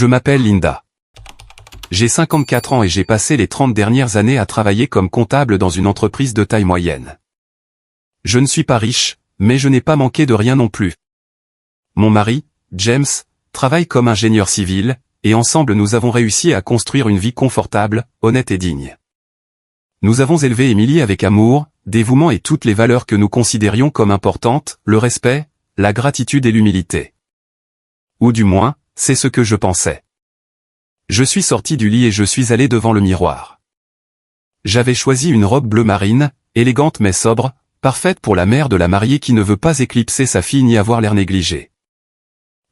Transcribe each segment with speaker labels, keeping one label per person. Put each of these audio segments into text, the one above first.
Speaker 1: Je m'appelle Linda. J'ai 54 ans et j'ai passé les 30 dernières années à travailler comme comptable dans une entreprise de taille moyenne. Je ne suis pas riche, mais je n'ai pas manqué de rien non plus. Mon mari, James, travaille comme ingénieur civil, et ensemble nous avons réussi à construire une vie confortable, honnête et digne. Nous avons élevé Emily avec amour, dévouement et toutes les valeurs que nous considérions comme importantes, le respect, la gratitude et l'humilité. Ou du moins, c'est ce que je pensais. Je suis sorti du lit et je suis allé devant le miroir. J'avais choisi une robe bleu marine, élégante mais sobre, parfaite pour la mère de la mariée qui ne veut pas éclipser sa fille ni avoir l'air négligé.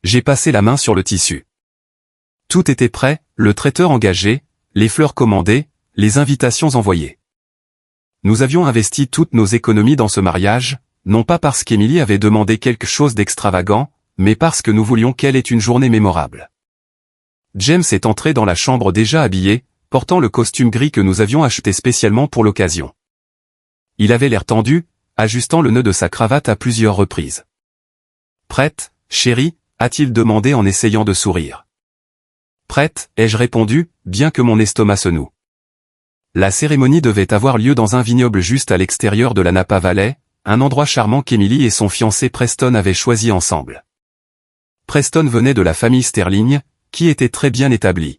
Speaker 1: J'ai passé la main sur le tissu. Tout était prêt, le traiteur engagé, les fleurs commandées, les invitations envoyées. Nous avions investi toutes nos économies dans ce mariage, non pas parce qu'Emily avait demandé quelque chose d'extravagant, mais parce que nous voulions qu'elle ait une journée mémorable. James est entré dans la chambre déjà habillé, portant le costume gris que nous avions acheté spécialement pour l'occasion. Il avait l'air tendu, ajustant le nœud de sa cravate à plusieurs reprises. « Prête, chérie ?» a-t-il demandé en essayant de sourire. « Prête » ai-je répondu, bien que mon estomac se noue. La cérémonie devait avoir lieu dans un vignoble juste à l'extérieur de la Napa Valley, un endroit charmant qu'Emily et son fiancé Preston avaient choisi ensemble. Preston venait de la famille Sterling, qui était très bien établie.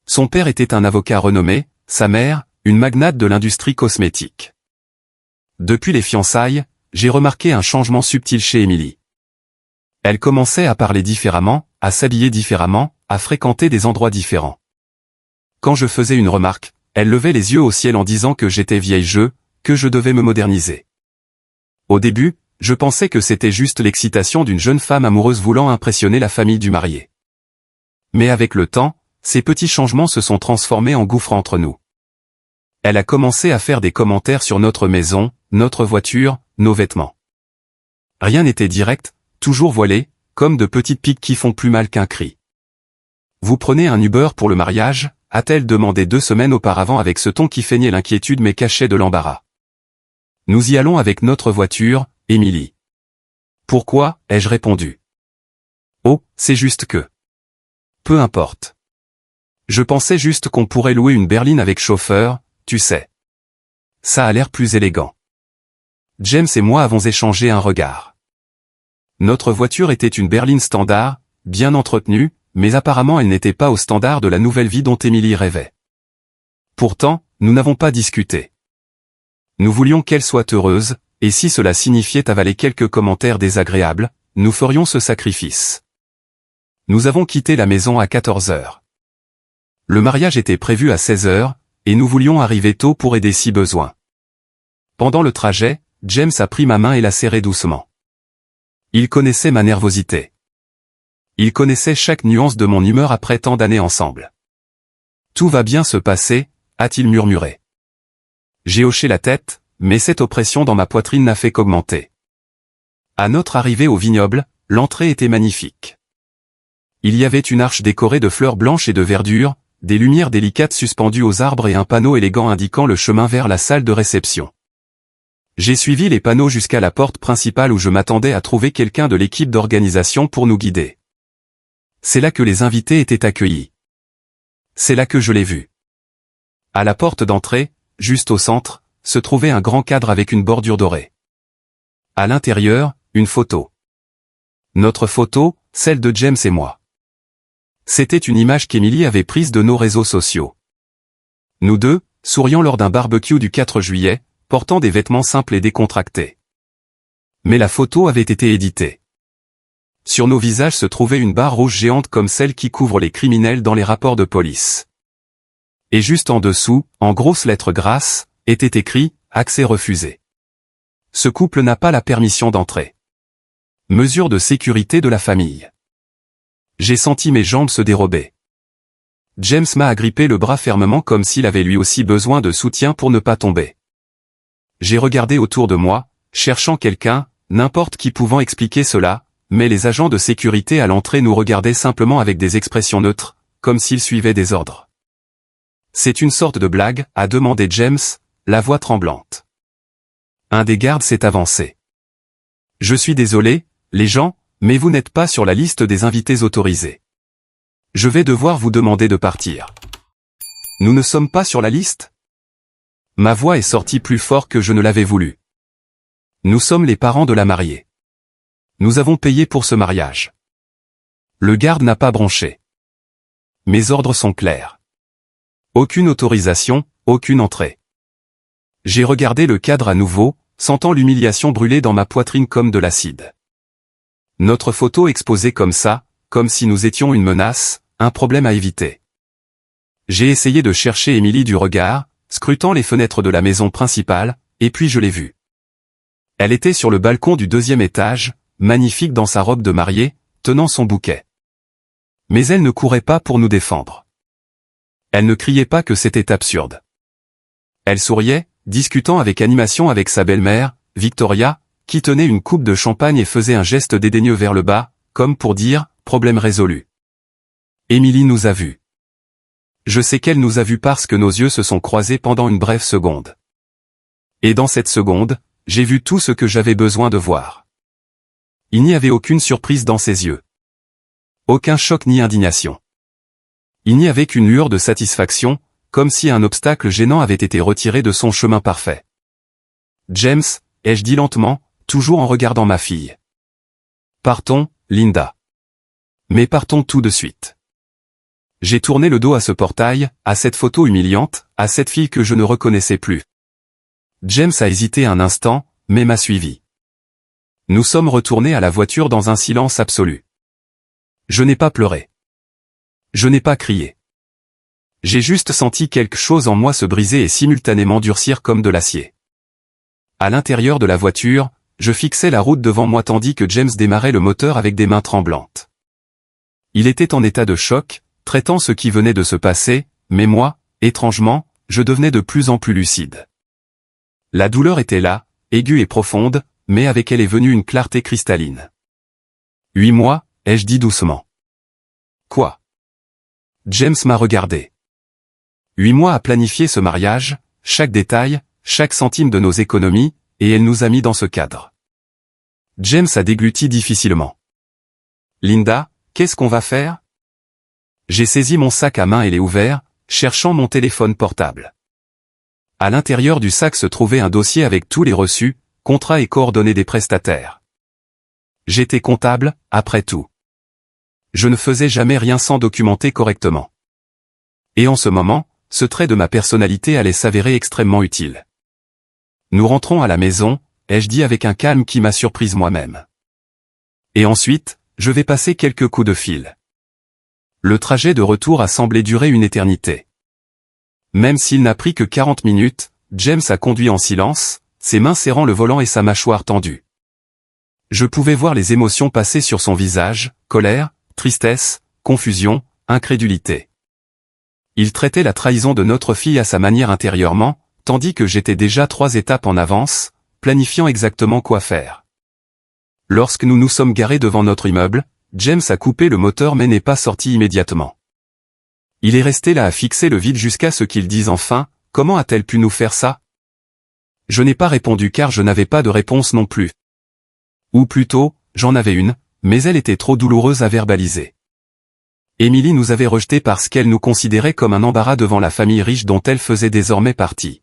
Speaker 1: Son père était un avocat renommé, sa mère, une magnate de l'industrie cosmétique. Depuis les fiançailles, j'ai remarqué un changement subtil chez Emily. Elle commençait à parler différemment, à s'habiller différemment, à fréquenter des endroits différents. Quand je faisais une remarque, elle levait les yeux au ciel en disant que j'étais vieille jeu, que je devais me moderniser. Au début, je pensais que c'était juste l'excitation d'une jeune femme amoureuse voulant impressionner la famille du marié. Mais avec le temps, ces petits changements se sont transformés en gouffre entre nous. Elle a commencé à faire des commentaires sur notre maison, notre voiture, nos vêtements. Rien n'était direct, toujours voilé, comme de petites piques qui font plus mal qu'un cri. « Vous prenez un Uber pour le mariage ?» a-t-elle demandé 2 semaines auparavant avec ce ton qui feignait l'inquiétude mais cachait de l'embarras. « Nous y allons avec notre voiture, Emily. »« Pourquoi ?» ai-je répondu. « Oh, c'est juste que... » Peu importe. Je pensais juste qu'on pourrait louer une berline avec chauffeur, tu sais. Ça a l'air plus élégant. James et moi avons échangé un regard. Notre voiture était une berline standard, bien entretenue, mais apparemment elle n'était pas au standard de la nouvelle vie dont Emily rêvait. Pourtant, nous n'avons pas discuté. Nous voulions qu'elle soit heureuse, et si cela signifiait avaler quelques commentaires désagréables, nous ferions ce sacrifice. Nous avons quitté la maison à 14 heures. Le mariage était prévu à 16 heures, et nous voulions arriver tôt pour aider si besoin. Pendant le trajet, James a pris ma main et l'a serrée doucement. Il connaissait ma nervosité. Il connaissait chaque nuance de mon humeur après tant d'années ensemble. « Tout va bien se passer » a-t-il murmuré. J'ai hoché la tête, mais cette oppression dans ma poitrine n'a fait qu'augmenter. À notre arrivée au vignoble, l'entrée était magnifique. Il y avait une arche décorée de fleurs blanches et de verdure, des lumières délicates suspendues aux arbres et un panneau élégant indiquant le chemin vers la salle de réception. J'ai suivi les panneaux jusqu'à la porte principale où je m'attendais à trouver quelqu'un de l'équipe d'organisation pour nous guider. C'est là que les invités étaient accueillis. C'est là que je l'ai vu. À la porte d'entrée, juste au centre, se trouvait un grand cadre avec une bordure dorée. À l'intérieur, une photo. Notre photo, celle de James et moi. C'était une image qu'Emily avait prise de nos réseaux sociaux. Nous deux, souriant lors d'un barbecue du 4 juillet, portant des vêtements simples et décontractés. Mais la photo avait été éditée. Sur nos visages se trouvait une barre rouge géante comme celle qui couvre les criminels dans les rapports de police. Et juste en dessous, en grosses lettres grasses, était écrit « Accès refusé ». Ce couple n'a pas la permission d'entrer. Mesure de sécurité de la famille. J'ai senti mes jambes se dérober. James m'a agrippé le bras fermement comme s'il avait lui aussi besoin de soutien pour ne pas tomber. J'ai regardé autour de moi, cherchant quelqu'un, n'importe qui pouvant expliquer cela, mais les agents de sécurité à l'entrée nous regardaient simplement avec des expressions neutres, comme s'ils suivaient des ordres. « C'est une sorte de blague ?» a demandé James, la voix tremblante. Un des gardes s'est avancé. « Je suis désolé, les gens, mais vous n'êtes pas sur la liste des invités autorisés. » Je vais devoir vous demander de partir. Nous ne sommes pas sur la liste? Ma voix est sortie plus fort que je ne l'avais voulu. Nous sommes les parents de la mariée. Nous avons payé pour ce mariage. Le garde n'a pas bronché. Mes ordres sont clairs. Aucune autorisation, aucune entrée. J'ai regardé le cadre à nouveau, sentant l'humiliation brûler dans ma poitrine comme de l'acide. Notre photo exposée comme ça, comme si nous étions une menace, un problème à éviter. J'ai essayé de chercher Émilie du regard, scrutant les fenêtres de la maison principale, et puis je l'ai vue. Elle était sur le balcon du 2e étage, magnifique dans sa robe de mariée, tenant son bouquet. Mais elle ne courait pas pour nous défendre. Elle ne criait pas que c'était absurde. Elle souriait, discutant avec animation avec sa belle-mère, Victoria, qui tenait une coupe de champagne et faisait un geste dédaigneux vers le bas, comme pour dire « problème résolu ». Émilie nous a vus. Je sais qu'elle nous a vus parce que nos yeux se sont croisés pendant une brève seconde. Et dans cette seconde, j'ai vu tout ce que j'avais besoin de voir. Il n'y avait aucune surprise dans ses yeux. Aucun choc ni indignation. Il n'y avait qu'une lueur de satisfaction, comme si un obstacle gênant avait été retiré de son chemin parfait. « James », ai-je dit lentement, toujours en regardant ma fille. « Partons, Linda. » Mais partons tout de suite. J'ai tourné le dos à ce portail, à cette photo humiliante, à cette fille que je ne reconnaissais plus. James a hésité un instant, mais m'a suivi. Nous sommes retournés à la voiture dans un silence absolu. Je n'ai pas pleuré. Je n'ai pas crié. J'ai juste senti quelque chose en moi se briser et simultanément durcir comme de l'acier. À l'intérieur de la voiture, je fixais la route devant moi tandis que James démarrait le moteur avec des mains tremblantes. Il était en état de choc, traitant ce qui venait de se passer, mais moi, étrangement, je devenais de plus en plus lucide. La douleur était là, aiguë et profonde, mais avec elle est venue une clarté cristalline. 8 mois, ai-je dit doucement. Quoi? James m'a regardé. 8 mois à planifier ce mariage, chaque détail, chaque centime de nos économies, et elle nous a mis dans ce cadre. James a dégluti difficilement. Linda, qu'est-ce qu'on va faire? J'ai saisi mon sac à main et l'ai ouvert, cherchant mon téléphone portable. À l'intérieur du sac se trouvait un dossier avec tous les reçus, contrats et coordonnées des prestataires. J'étais comptable, après tout. Je ne faisais jamais rien sans documenter correctement. Et en ce moment, ce trait de ma personnalité allait s'avérer extrêmement utile. Nous rentrons à la maison, ai-je dit avec un calme qui m'a surprise moi-même. Et ensuite, je vais passer quelques coups de fil. Le trajet de retour a semblé durer une éternité. Même s'il n'a pris que 40 minutes, James a conduit en silence, ses mains serrant le volant et sa mâchoire tendue. Je pouvais voir les émotions passer sur son visage, colère, tristesse, confusion, incrédulité. Il traitait la trahison de notre fille à sa manière intérieurement, tandis que j'étais déjà 3 étapes en avance, planifiant exactement quoi faire. Lorsque nous nous sommes garés devant notre immeuble, James a coupé le moteur mais n'est pas sorti immédiatement. Il est resté là à fixer le vide jusqu'à ce qu'il dise enfin, « Comment a-t-elle pu nous faire ça ?» Je n'ai pas répondu car je n'avais pas de réponse non plus. Ou plutôt, j'en avais une, mais elle était trop douloureuse à verbaliser. Émilie nous avait rejetés parce qu'elle nous considérait comme un embarras devant la famille riche dont elle faisait désormais partie.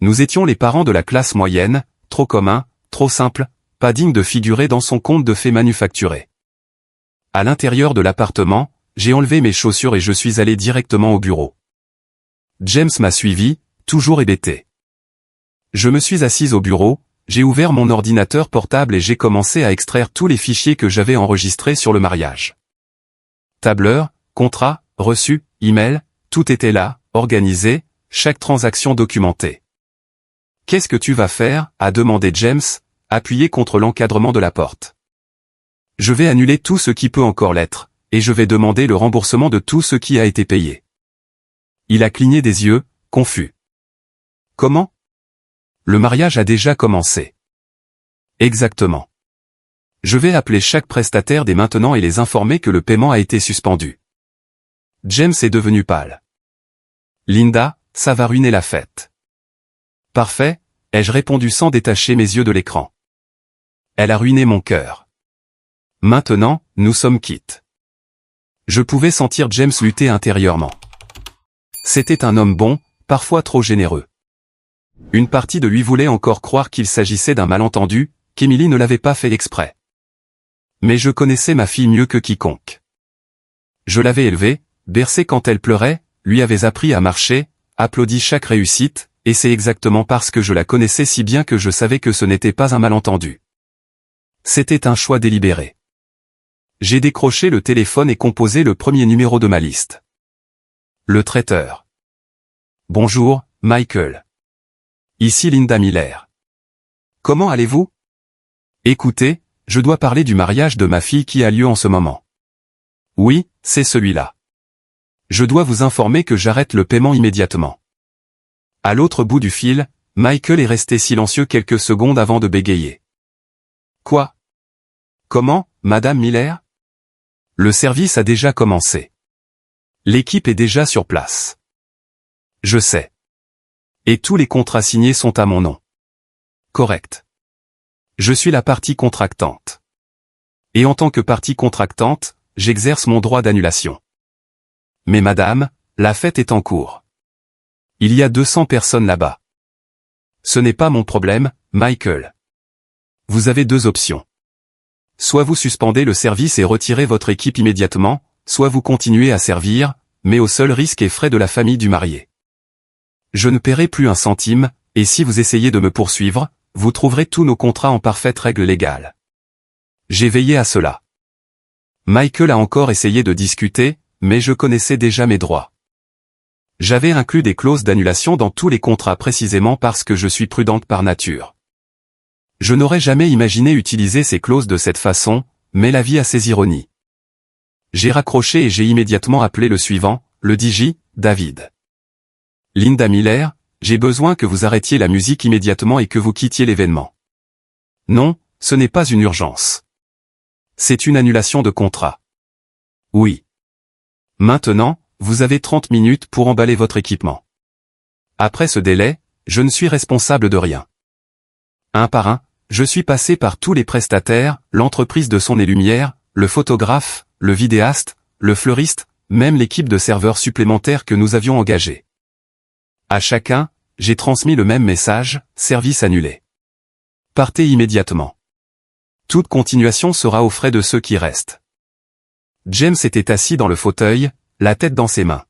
Speaker 1: Nous étions les parents de la classe moyenne, trop communs, trop simples, pas dignes de figurer dans son conte de fées manufacturées. À l'intérieur de l'appartement, j'ai enlevé mes chaussures et je suis allé directement au bureau. James m'a suivi, toujours hébété. Je me suis assise au bureau, j'ai ouvert mon ordinateur portable et j'ai commencé à extraire tous les fichiers que j'avais enregistrés sur le mariage. Tableur, contrat, reçu, email, tout était là, organisé, chaque transaction documentée. « Qu'est-ce que tu vas faire ?» a demandé James, appuyé contre l'encadrement de la porte. « Je vais annuler tout ce qui peut encore l'être, et je vais demander le remboursement de tout ce qui a été payé. » Il a cligné des yeux, confus. « Comment ? Le mariage a déjà commencé. » Exactement. Je vais appeler chaque prestataire dès maintenant et les informer que le paiement a été suspendu. James est devenu pâle. Linda, ça va ruiner la fête. Parfait, ai-je répondu sans détacher mes yeux de l'écran. Elle a ruiné mon cœur. Maintenant, nous sommes quittes. Je pouvais sentir James lutter intérieurement. C'était un homme bon, parfois trop généreux. Une partie de lui voulait encore croire qu'il s'agissait d'un malentendu, qu'Emily ne l'avait pas fait exprès. Mais je connaissais ma fille mieux que quiconque. Je l'avais élevée, bercée quand elle pleurait, lui avais appris à marcher, applaudi chaque réussite, et c'est exactement parce que je la connaissais si bien que je savais que ce n'était pas un malentendu. C'était un choix délibéré. J'ai décroché le téléphone et composé le premier numéro de ma liste. Le traiteur. Bonjour, Michael. Ici Linda Miller. Comment allez-vous? Écoutez, je dois parler du mariage de ma fille qui a lieu en ce moment. Oui, c'est celui-là. Je dois vous informer que j'arrête le paiement immédiatement. À l'autre bout du fil, Michael est resté silencieux quelques secondes avant de bégayer. Quoi? Comment, Madame Miller? Le service a déjà commencé. L'équipe est déjà sur place. Je sais. Et tous les contrats signés sont à mon nom. Correct. Je suis la partie contractante. Et en tant que partie contractante, j'exerce mon droit d'annulation. Mais madame, la fête est en cours. Il y a 200 personnes là-bas. Ce n'est pas mon problème, Michael. Vous avez deux options. Soit vous suspendez le service et retirez votre équipe immédiatement, soit vous continuez à servir, mais au seul risque et frais de la famille du marié. Je ne paierai plus un centime, et si vous essayez de me poursuivre, vous trouverez tous nos contrats en parfaite règle légale. J'ai veillé à cela. Michael a encore essayé de discuter, mais je connaissais déjà mes droits. J'avais inclus des clauses d'annulation dans tous les contrats précisément parce que je suis prudente par nature. Je n'aurais jamais imaginé utiliser ces clauses de cette façon, mais la vie a ses ironies. J'ai raccroché et j'ai immédiatement appelé le suivant, le DJ, David. Linda Miller, j'ai besoin que vous arrêtiez la musique immédiatement et que vous quittiez l'événement. Non, ce n'est pas une urgence. C'est une annulation de contrat. Oui. Maintenant, vous avez 30 minutes pour emballer votre équipement. Après ce délai, je ne suis responsable de rien. Un par un, je suis passé par tous les prestataires, l'entreprise de son et lumière, le photographe, le vidéaste, le fleuriste, même l'équipe de serveurs supplémentaires que nous avions engagés. À chacun, j'ai transmis le même message, service annulé. Partez immédiatement. Toute continuation sera aux frais de ceux qui restent. James était assis dans le fauteuil, la tête dans ses mains.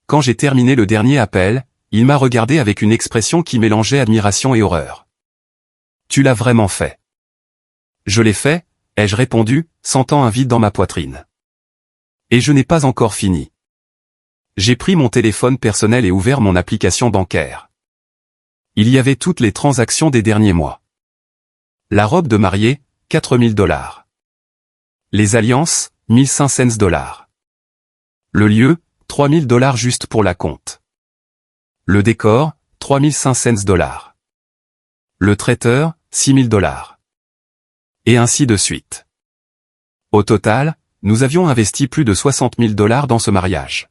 Speaker 1: Quand j'ai terminé le dernier appel, il m'a regardé avec une expression qui mélangeait admiration et horreur. Tu l'as vraiment fait. Je l'ai fait, ai-je répondu, sentant un vide dans ma poitrine. Et je n'ai pas encore fini. J'ai pris mon téléphone personnel et ouvert mon application bancaire. Il y avait toutes les transactions des derniers mois. La robe de mariée, $4000. Les alliances, $1500. Le lieu, $3000 juste pour la compte. Le décor, $3500. Le traiteur, $6000. Et ainsi de suite. Au total, nous avions investi plus de $60 000 dans ce mariage.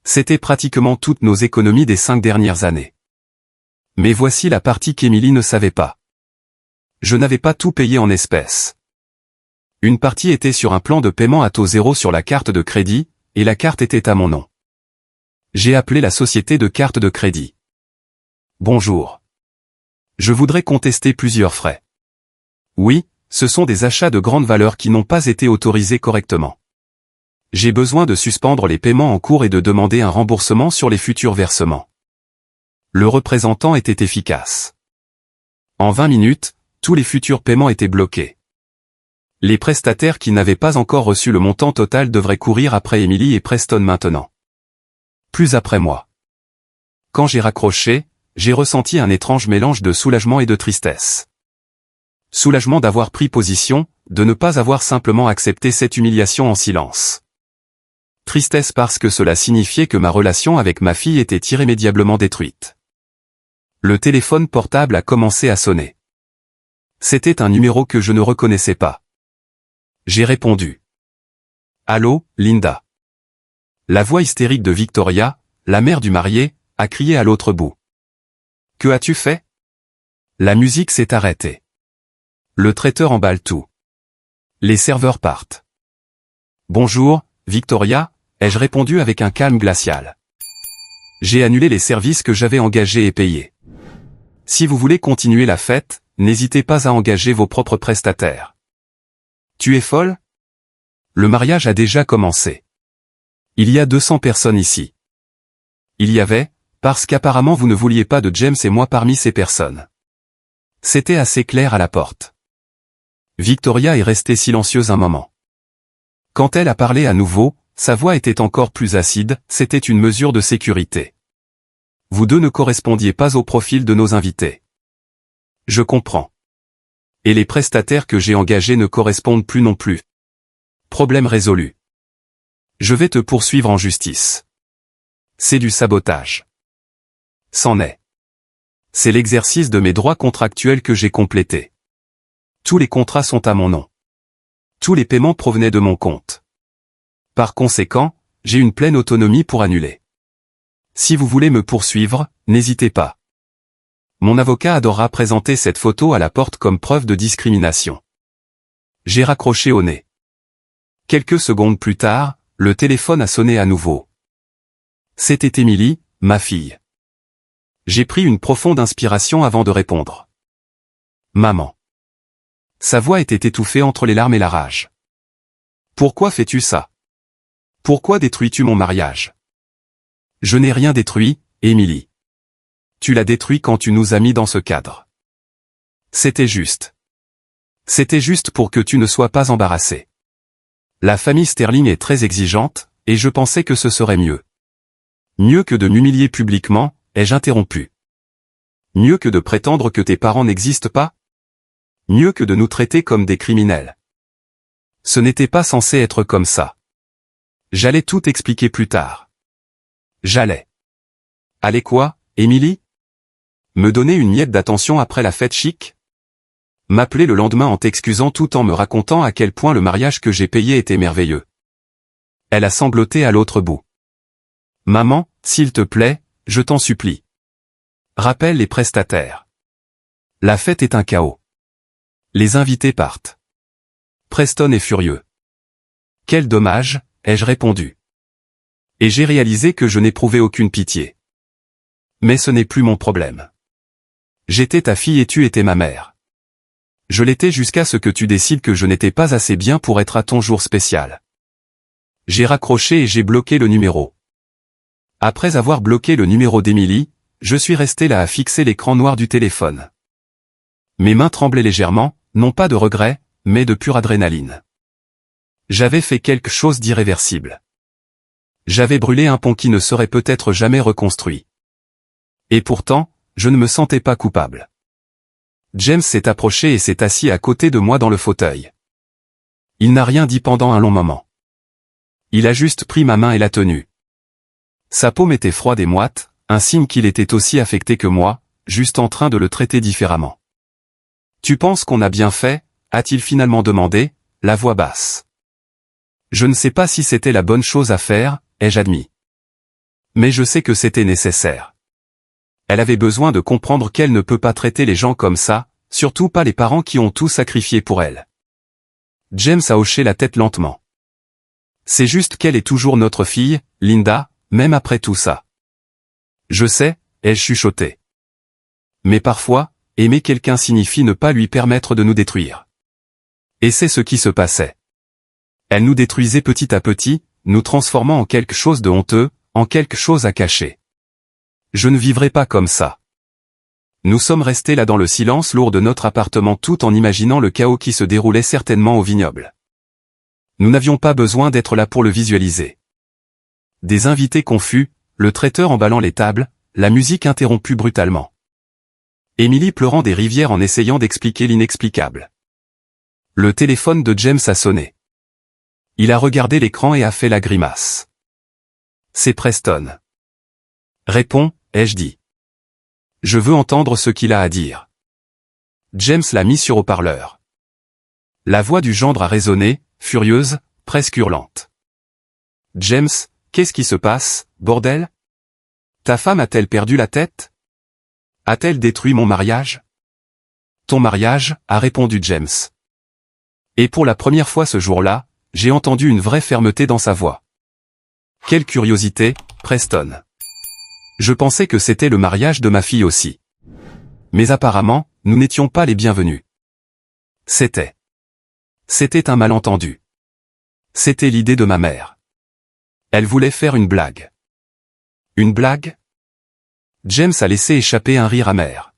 Speaker 1: C'était pratiquement toutes nos économies des 5 dernières années. Mais voici la partie qu'Emily ne savait pas. Je n'avais pas tout payé en espèces. Une partie était sur un plan de paiement à taux zéro sur la carte de crédit, et la carte était à mon nom. J'ai appelé la société de carte de crédit. Bonjour. Je voudrais contester plusieurs frais. Oui, ce sont des achats de grande valeur qui n'ont pas été autorisés correctement. J'ai besoin de suspendre les paiements en cours et de demander un remboursement sur les futurs versements. Le représentant était efficace. En 20 minutes, tous les futurs paiements étaient bloqués. Les prestataires qui n'avaient pas encore reçu le montant total devraient courir après Emily et Preston maintenant. Plus après moi. Quand j'ai raccroché, j'ai ressenti un étrange mélange de soulagement et de tristesse. Soulagement d'avoir pris position, de ne pas avoir simplement accepté cette humiliation en silence. Tristesse parce que cela signifiait que ma relation avec ma fille était irrémédiablement détruite. Le téléphone portable a commencé à sonner. C'était un numéro que je ne reconnaissais pas. J'ai répondu. Allô, Linda. La voix hystérique de Victoria, la mère du marié, a crié à l'autre bout. Que as-tu fait? La musique s'est arrêtée. Le traiteur emballe tout. Les serveurs partent. Bonjour, Victoria, ai-je répondu avec un calme glacial. J'ai annulé les services que j'avais engagés et payés. Si vous voulez continuer la fête, n'hésitez pas à engager vos propres prestataires. Tu es folle? Le mariage a déjà commencé. Il y a 200 personnes ici. Il y avait, parce qu'apparemment vous ne vouliez pas de James et moi parmi ces personnes. C'était assez clair à la porte. Victoria est restée silencieuse un moment. Quand elle a parlé à nouveau, sa voix était encore plus acide, c'était une mesure de sécurité. Vous deux ne correspondiez pas au profil de nos invités. Je comprends. Et les prestataires que j'ai engagés ne correspondent plus non plus. Problème résolu. Je vais te poursuivre en justice. C'est du sabotage. C'en est. C'est l'exercice de mes droits contractuels que j'ai complété. Tous les contrats sont à mon nom. Tous les paiements provenaient de mon compte. Par conséquent, j'ai une pleine autonomie pour annuler. Si vous voulez me poursuivre, n'hésitez pas. Mon avocat adorera présenter cette photo à la porte comme preuve de discrimination. J'ai raccroché au nez. Quelques secondes plus tard, le téléphone a sonné à nouveau. C'était Émilie, ma fille. J'ai pris une profonde inspiration avant de répondre. Maman. Sa voix était étouffée entre les larmes et la rage. Pourquoi fais-tu ça? Pourquoi détruis-tu mon mariage? Je n'ai rien détruit, Émilie. Tu l'as détruit quand tu nous as mis dans ce cadre. C'était juste. C'était juste pour que tu ne sois pas embarrassée. La famille Sterling est très exigeante, et je pensais que ce serait mieux. Mieux que de m'humilier publiquement, ai-je interrompu. Mieux que de prétendre que tes parents n'existent pas? Mieux que de nous traiter comme des criminels. Ce n'était pas censé être comme ça. J'allais tout expliquer plus tard. J'allais. Allez quoi, Émilie? Me donner une miette d'attention après la fête chic? M'appeler le lendemain en t'excusant tout en me racontant à quel point le mariage que j'ai payé était merveilleux. Elle a sangloté à l'autre bout. Maman, s'il te plaît, je t'en supplie. Rappelle les prestataires. La fête est un chaos. Les invités partent. Preston est furieux. Quel dommage, ai-je répondu. Et j'ai réalisé que je n'éprouvais aucune pitié. Mais ce n'est plus mon problème. J'étais ta fille et tu étais ma mère. Je l'étais jusqu'à ce que tu décides que je n'étais pas assez bien pour être à ton jour spécial. J'ai raccroché et j'ai bloqué le numéro. Après avoir bloqué le numéro d'Émilie, je suis resté là à fixer l'écran noir du téléphone. Mes mains tremblaient légèrement, non pas de regret, mais de pure adrénaline. J'avais fait quelque chose d'irréversible. J'avais brûlé un pont qui ne serait peut-être jamais reconstruit. Et pourtant, je ne me sentais pas coupable. James s'est approché et s'est assis à côté de moi dans le fauteuil. Il n'a rien dit pendant un long moment. Il a juste pris ma main et l'a tenue. Sa paume était froide et moite, un signe qu'il était aussi affecté que moi, juste en train de le traiter différemment. Tu penses qu'on a bien fait, a-t-il finalement demandé, la voix basse. Je ne sais pas si c'était la bonne chose à faire, ai-je admis. Mais je sais que c'était nécessaire. Elle avait besoin de comprendre qu'elle ne peut pas traiter les gens comme ça, surtout pas les parents qui ont tout sacrifié pour elle. James a hoché la tête lentement. C'est juste qu'elle est toujours notre fille, Linda, même après tout ça. Je sais, ai-je chuchoté. Mais parfois, aimer quelqu'un signifie ne pas lui permettre de nous détruire. Et c'est ce qui se passait. Elle nous détruisait petit à petit, nous transformant en quelque chose de honteux, en quelque chose à cacher. Je ne vivrai pas comme ça. Nous sommes restés là dans le silence lourd de notre appartement tout en imaginant le chaos qui se déroulait certainement au vignoble. Nous n'avions pas besoin d'être là pour le visualiser. Des invités confus, le traiteur emballant les tables, la musique interrompue brutalement. Émilie pleurant des rivières en essayant d'expliquer l'inexplicable. Le téléphone de James a sonné. Il a regardé l'écran et a fait la grimace. C'est Preston. Réponds, ai-je dit. Je veux entendre ce qu'il a à dire. James l'a mis sur haut-parleur. La voix du gendre a résonné, furieuse, presque hurlante. James, qu'est-ce qui se passe, bordel? Ta femme a-t-elle perdu la tête? A-t-elle détruit mon mariage? Ton mariage, a répondu James. Et pour la première fois ce jour-là, j'ai entendu une vraie fermeté dans sa voix. Quelle curiosité, Preston. Je pensais que c'était le mariage de ma fille aussi. Mais apparemment, nous n'étions pas les bienvenus. C'était un malentendu. C'était l'idée de ma mère. Elle voulait faire une blague. Une blague? James a laissé échapper un rire amer.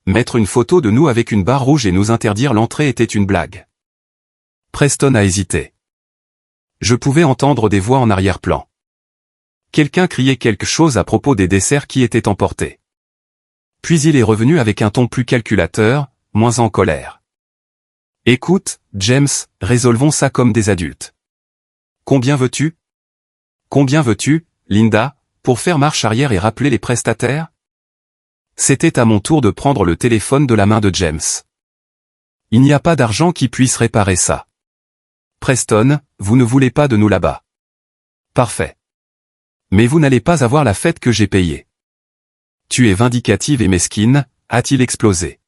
Speaker 1: Mettre une photo de nous avec une barre rouge et nous interdire l'entrée était une blague. Preston a hésité. Je pouvais entendre des voix en arrière-plan. Quelqu'un criait quelque chose à propos des desserts qui étaient emportés. Puis il est revenu avec un ton plus calculateur, moins en colère. Écoute, James, résolvons ça comme des adultes. Combien veux-tu? Combien veux-tu, Linda, pour faire marche arrière et rappeler les prestataires? C'était à mon tour de prendre le téléphone de la main de James. Il n'y a pas d'argent qui puisse réparer ça. Preston, vous ne voulez pas de nous là-bas. Parfait. Mais vous n'allez pas avoir la fête que j'ai payée. Tu es vindicative et mesquine, a-t-il explosé.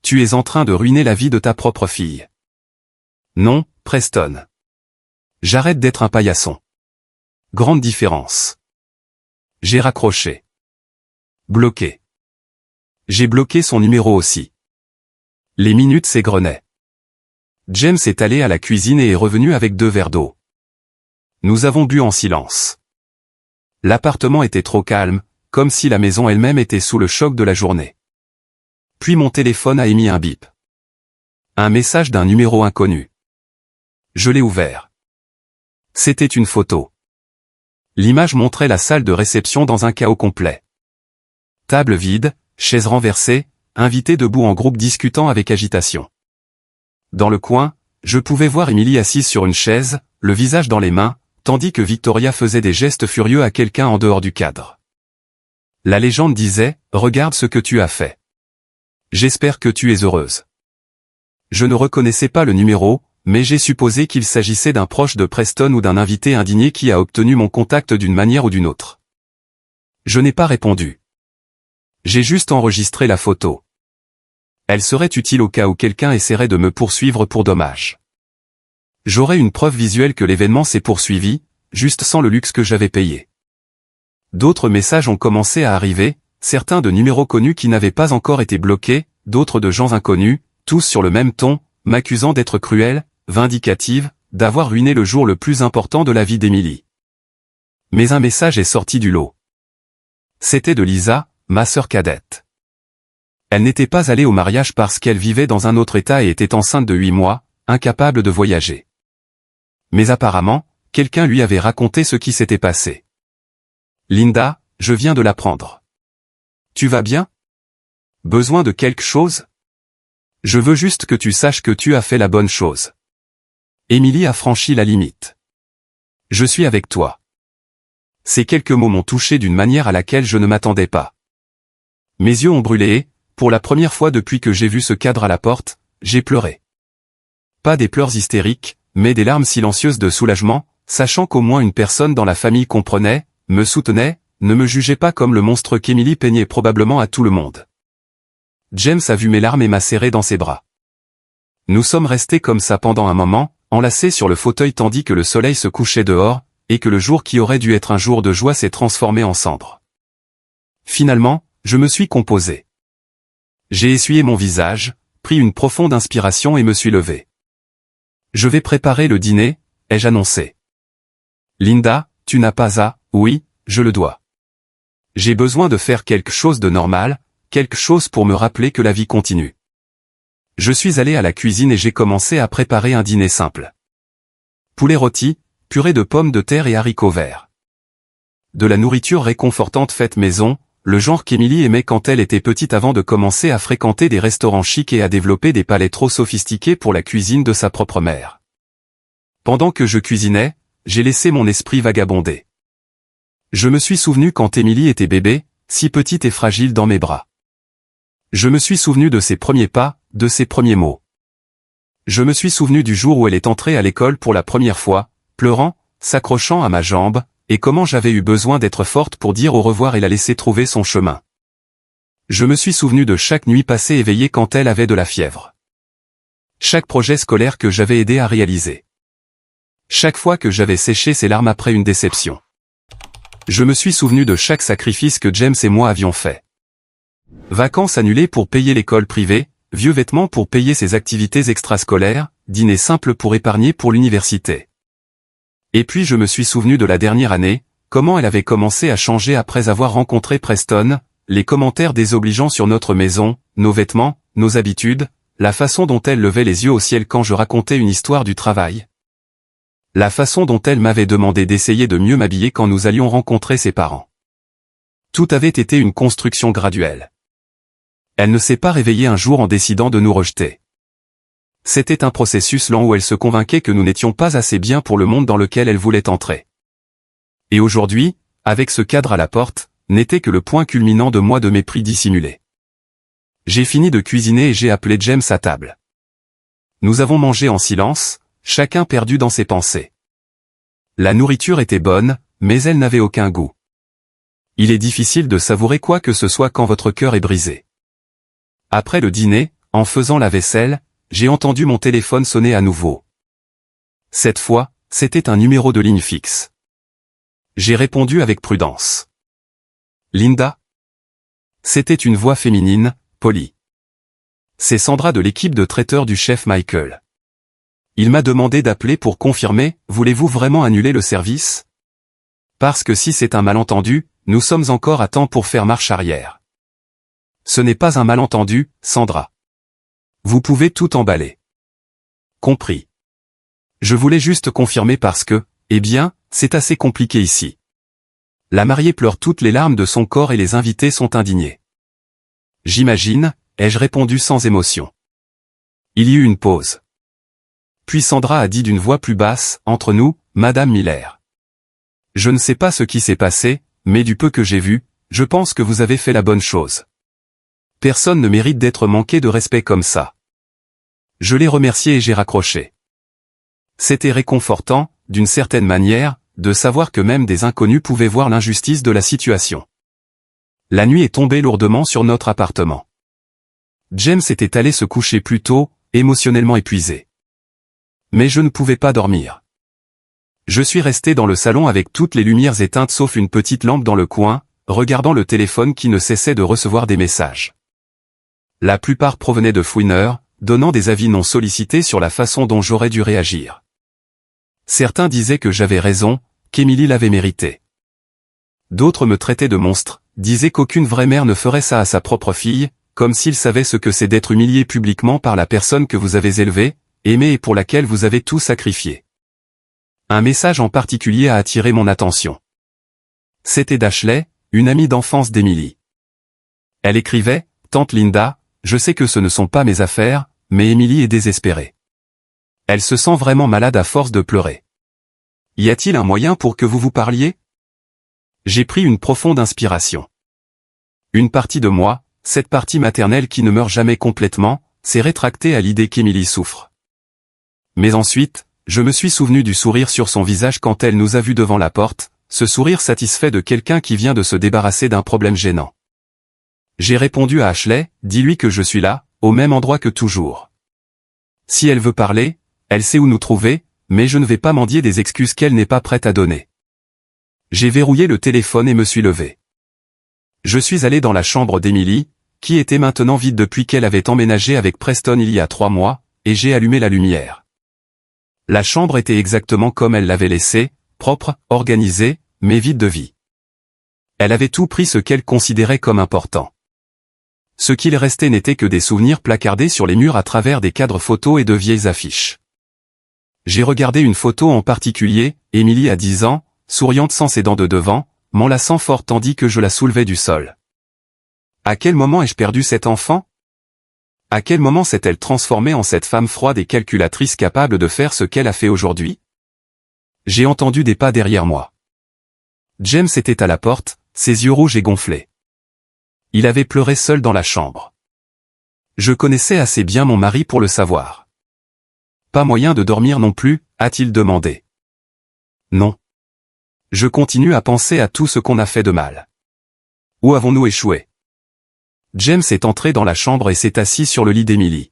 Speaker 1: Tu es en train de ruiner la vie de ta propre fille. Non, Preston. J'arrête d'être un paillasson. Grande différence. J'ai raccroché. Bloqué. J'ai bloqué son numéro aussi. Les minutes s'égrenaient. James est allé à la cuisine et est revenu avec 2 verres d'eau. Nous avons bu en silence. L'appartement était trop calme, comme si la maison elle-même était sous le choc de la journée. Puis mon téléphone a émis un bip. Un message d'un numéro inconnu. Je l'ai ouvert. C'était une photo. L'image montrait la salle de réception dans un chaos complet. Table vide, chaises renversées, invités debout en groupe discutant avec agitation. Dans le coin, je pouvais voir Emily assise sur une chaise, le visage dans les mains, tandis que Victoria faisait des gestes furieux à quelqu'un en dehors du cadre. La légende disait, « Regarde ce que tu as fait. J'espère que tu es heureuse. » Je ne reconnaissais pas le numéro, mais j'ai supposé qu'il s'agissait d'un proche de Preston ou d'un invité indigné qui a obtenu mon contact d'une manière ou d'une autre. Je n'ai pas répondu. J'ai juste enregistré la photo. Elle serait utile au cas où quelqu'un essaierait de me poursuivre pour dommage. J'aurais une preuve visuelle que l'événement s'est poursuivi, juste sans le luxe que j'avais payé. D'autres messages ont commencé à arriver, certains de numéros connus qui n'avaient pas encore été bloqués, d'autres de gens inconnus, tous sur le même ton, m'accusant d'être cruelle, vindicative, d'avoir ruiné le jour le plus important de la vie d'Emily. Mais un message est sorti du lot. C'était de Lisa, ma sœur cadette. Elle n'était pas allée au mariage parce qu'elle vivait dans un autre état et était enceinte de 8 mois, incapable de voyager. Mais apparemment, quelqu'un lui avait raconté ce qui s'était passé. Linda, je viens de l'apprendre. Tu vas bien? Besoin de quelque chose? Je veux juste que tu saches que tu as fait la bonne chose. Emily a franchi la limite. Je suis avec toi. Ces quelques mots m'ont touché d'une manière à laquelle je ne m'attendais pas. Mes yeux ont brûlé et, pour la première fois depuis que j'ai vu ce cadre à la porte, j'ai pleuré. Pas des pleurs hystériques, mais des larmes silencieuses de soulagement, sachant qu'au moins une personne dans la famille comprenait, me soutenait, ne me jugeait pas comme le monstre qu'Emily peignait probablement à tout le monde. James a vu mes larmes et m'a serré dans ses bras. Nous sommes restés comme ça pendant un moment, enlacés sur le fauteuil tandis que le soleil se couchait dehors, et que le jour qui aurait dû être un jour de joie s'est transformé en cendres. Finalement, je me suis composé. J'ai essuyé mon visage, pris une profonde inspiration et me suis levé. Je vais préparer le dîner, ai-je annoncé. Linda, tu n'as pas à, oui, je le dois. J'ai besoin de faire quelque chose de normal, quelque chose pour me rappeler que la vie continue. Je suis allé à la cuisine et j'ai commencé à préparer un dîner simple. Poulet rôti, purée de pommes de terre et haricots verts. De la nourriture réconfortante faite maison, le genre qu'Emily aimait quand elle était petite avant de commencer à fréquenter des restaurants chics et à développer des palais trop sophistiqués pour la cuisine de sa propre mère. Pendant que je cuisinais, j'ai laissé mon esprit vagabonder. Je me suis souvenu quand Emily était bébé, si petite et fragile dans mes bras. Je me suis souvenu de ses premiers pas, de ses premiers mots. Je me suis souvenu du jour où elle est entrée à l'école pour la première fois, pleurant, s'accrochant à ma jambe, et comment j'avais eu besoin d'être forte pour dire au revoir et la laisser trouver son chemin. Je me suis souvenu de chaque nuit passée éveillée quand elle avait de la fièvre. Chaque projet scolaire que j'avais aidé à réaliser. Chaque fois que j'avais séché ses larmes après une déception. Je me suis souvenu de chaque sacrifice que James et moi avions fait. Vacances annulées pour payer l'école privée, vieux vêtements pour payer ses activités extrascolaires, dîner simple pour épargner pour l'université. Et puis je me suis souvenu de la dernière année, comment elle avait commencé à changer après avoir rencontré Preston, les commentaires désobligeants sur notre maison, nos vêtements, nos habitudes, la façon dont elle levait les yeux au ciel quand je racontais une histoire du travail. La façon dont elle m'avait demandé d'essayer de mieux m'habiller quand nous allions rencontrer ses parents. Tout avait été une construction graduelle. Elle ne s'est pas réveillée un jour en décidant de nous rejeter. C'était un processus lent où elle se convainquait que nous n'étions pas assez bien pour le monde dans lequel elle voulait entrer. Et aujourd'hui, avec ce cadre à la porte, n'était que le point culminant de mois de mépris dissimulé. J'ai fini de cuisiner et j'ai appelé James à table. Nous avons mangé en silence, chacun perdu dans ses pensées. La nourriture était bonne, mais elle n'avait aucun goût. Il est difficile de savourer quoi que ce soit quand votre cœur est brisé. Après le dîner, en faisant la vaisselle, j'ai entendu mon téléphone sonner à nouveau. Cette fois, c'était un numéro de ligne fixe. J'ai répondu avec prudence. Linda? C'était une voix féminine, polie. C'est Sandra de l'équipe de traiteurs du chef Michael. Il m'a demandé d'appeler pour confirmer, voulez-vous vraiment annuler le service? Parce que si c'est un malentendu, nous sommes encore à temps pour faire marche arrière. Ce n'est pas un malentendu, Sandra. Vous pouvez tout emballer. Compris. Je voulais juste confirmer parce que, eh bien, c'est assez compliqué ici. La mariée pleure toutes les larmes de son corps et les invités sont indignés. J'imagine, ai-je répondu sans émotion. Il y eut une pause. Puis Sandra a dit d'une voix plus basse, entre nous, Madame Miller. Je ne sais pas ce qui s'est passé, mais du peu que j'ai vu, je pense que vous avez fait la bonne chose. Personne ne mérite d'être manqué de respect comme ça. Je l'ai remercié et j'ai raccroché. C'était réconfortant, d'une certaine manière, de savoir que même des inconnus pouvaient voir l'injustice de la situation. La nuit est tombée lourdement sur notre appartement. James était allé se coucher plus tôt, émotionnellement épuisé. Mais je ne pouvais pas dormir. Je suis resté dans le salon avec toutes les lumières éteintes sauf une petite lampe dans le coin, regardant le téléphone qui ne cessait de recevoir des messages. La plupart provenaient de fouineurs, donnant des avis non sollicités sur la façon dont j'aurais dû réagir. Certains disaient que j'avais raison, qu'Emily l'avait mérité. D'autres me traitaient de monstre, disaient qu'aucune vraie mère ne ferait ça à sa propre fille, comme s'ils savaient ce que c'est d'être humilié publiquement par la personne que vous avez élevée, aimée et pour laquelle vous avez tout sacrifié. Un message en particulier a attiré mon attention. C'était d'Ashley, une amie d'enfance d'Emily. Elle écrivait, « Tante Linda, je sais que ce ne sont pas mes affaires, mais Emily est désespérée. Elle se sent vraiment malade à force de pleurer. Y a-t-il un moyen pour que vous vous parliez ?» J'ai pris une profonde inspiration. Une partie de moi, cette partie maternelle qui ne meurt jamais complètement, s'est rétractée à l'idée qu'Emily souffre. Mais ensuite, je me suis souvenu du sourire sur son visage quand elle nous a vus devant la porte, ce sourire satisfait de quelqu'un qui vient de se débarrasser d'un problème gênant. J'ai répondu à Ashley, dis-lui que je suis là, au même endroit que toujours. Si elle veut parler, elle sait où nous trouver, mais je ne vais pas mendier des excuses qu'elle n'est pas prête à donner. J'ai verrouillé le téléphone et me suis levé. Je suis allé dans la chambre d'Emily, qui était maintenant vide depuis qu'elle avait emménagé avec Preston il y a 3 mois, et j'ai allumé la lumière. La chambre était exactement comme elle l'avait laissée, propre, organisée, mais vide de vie. Elle avait tout pris ce qu'elle considérait comme important. Ce qu'il restait n'était que des souvenirs placardés sur les murs à travers des cadres photos et de vieilles affiches. J'ai regardé une photo en particulier, Emily à 10 ans, souriante sans ses dents de devant, m'enlaçant fort tandis que je la soulevais du sol. À quel moment ai-je perdu cet enfant? À quel moment s'est-elle transformée en cette femme froide et calculatrice capable de faire ce qu'elle a fait aujourd'hui? J'ai entendu des pas derrière moi. James était à la porte, ses yeux rouges et gonflés. Il avait pleuré seul dans la chambre. Je connaissais assez bien mon mari pour le savoir. Pas moyen de dormir non plus, a-t-il demandé. Non. Je continue à penser à tout ce qu'on a fait de mal. Où avons-nous échoué? James est entré dans la chambre et s'est assis sur le lit d'Emily.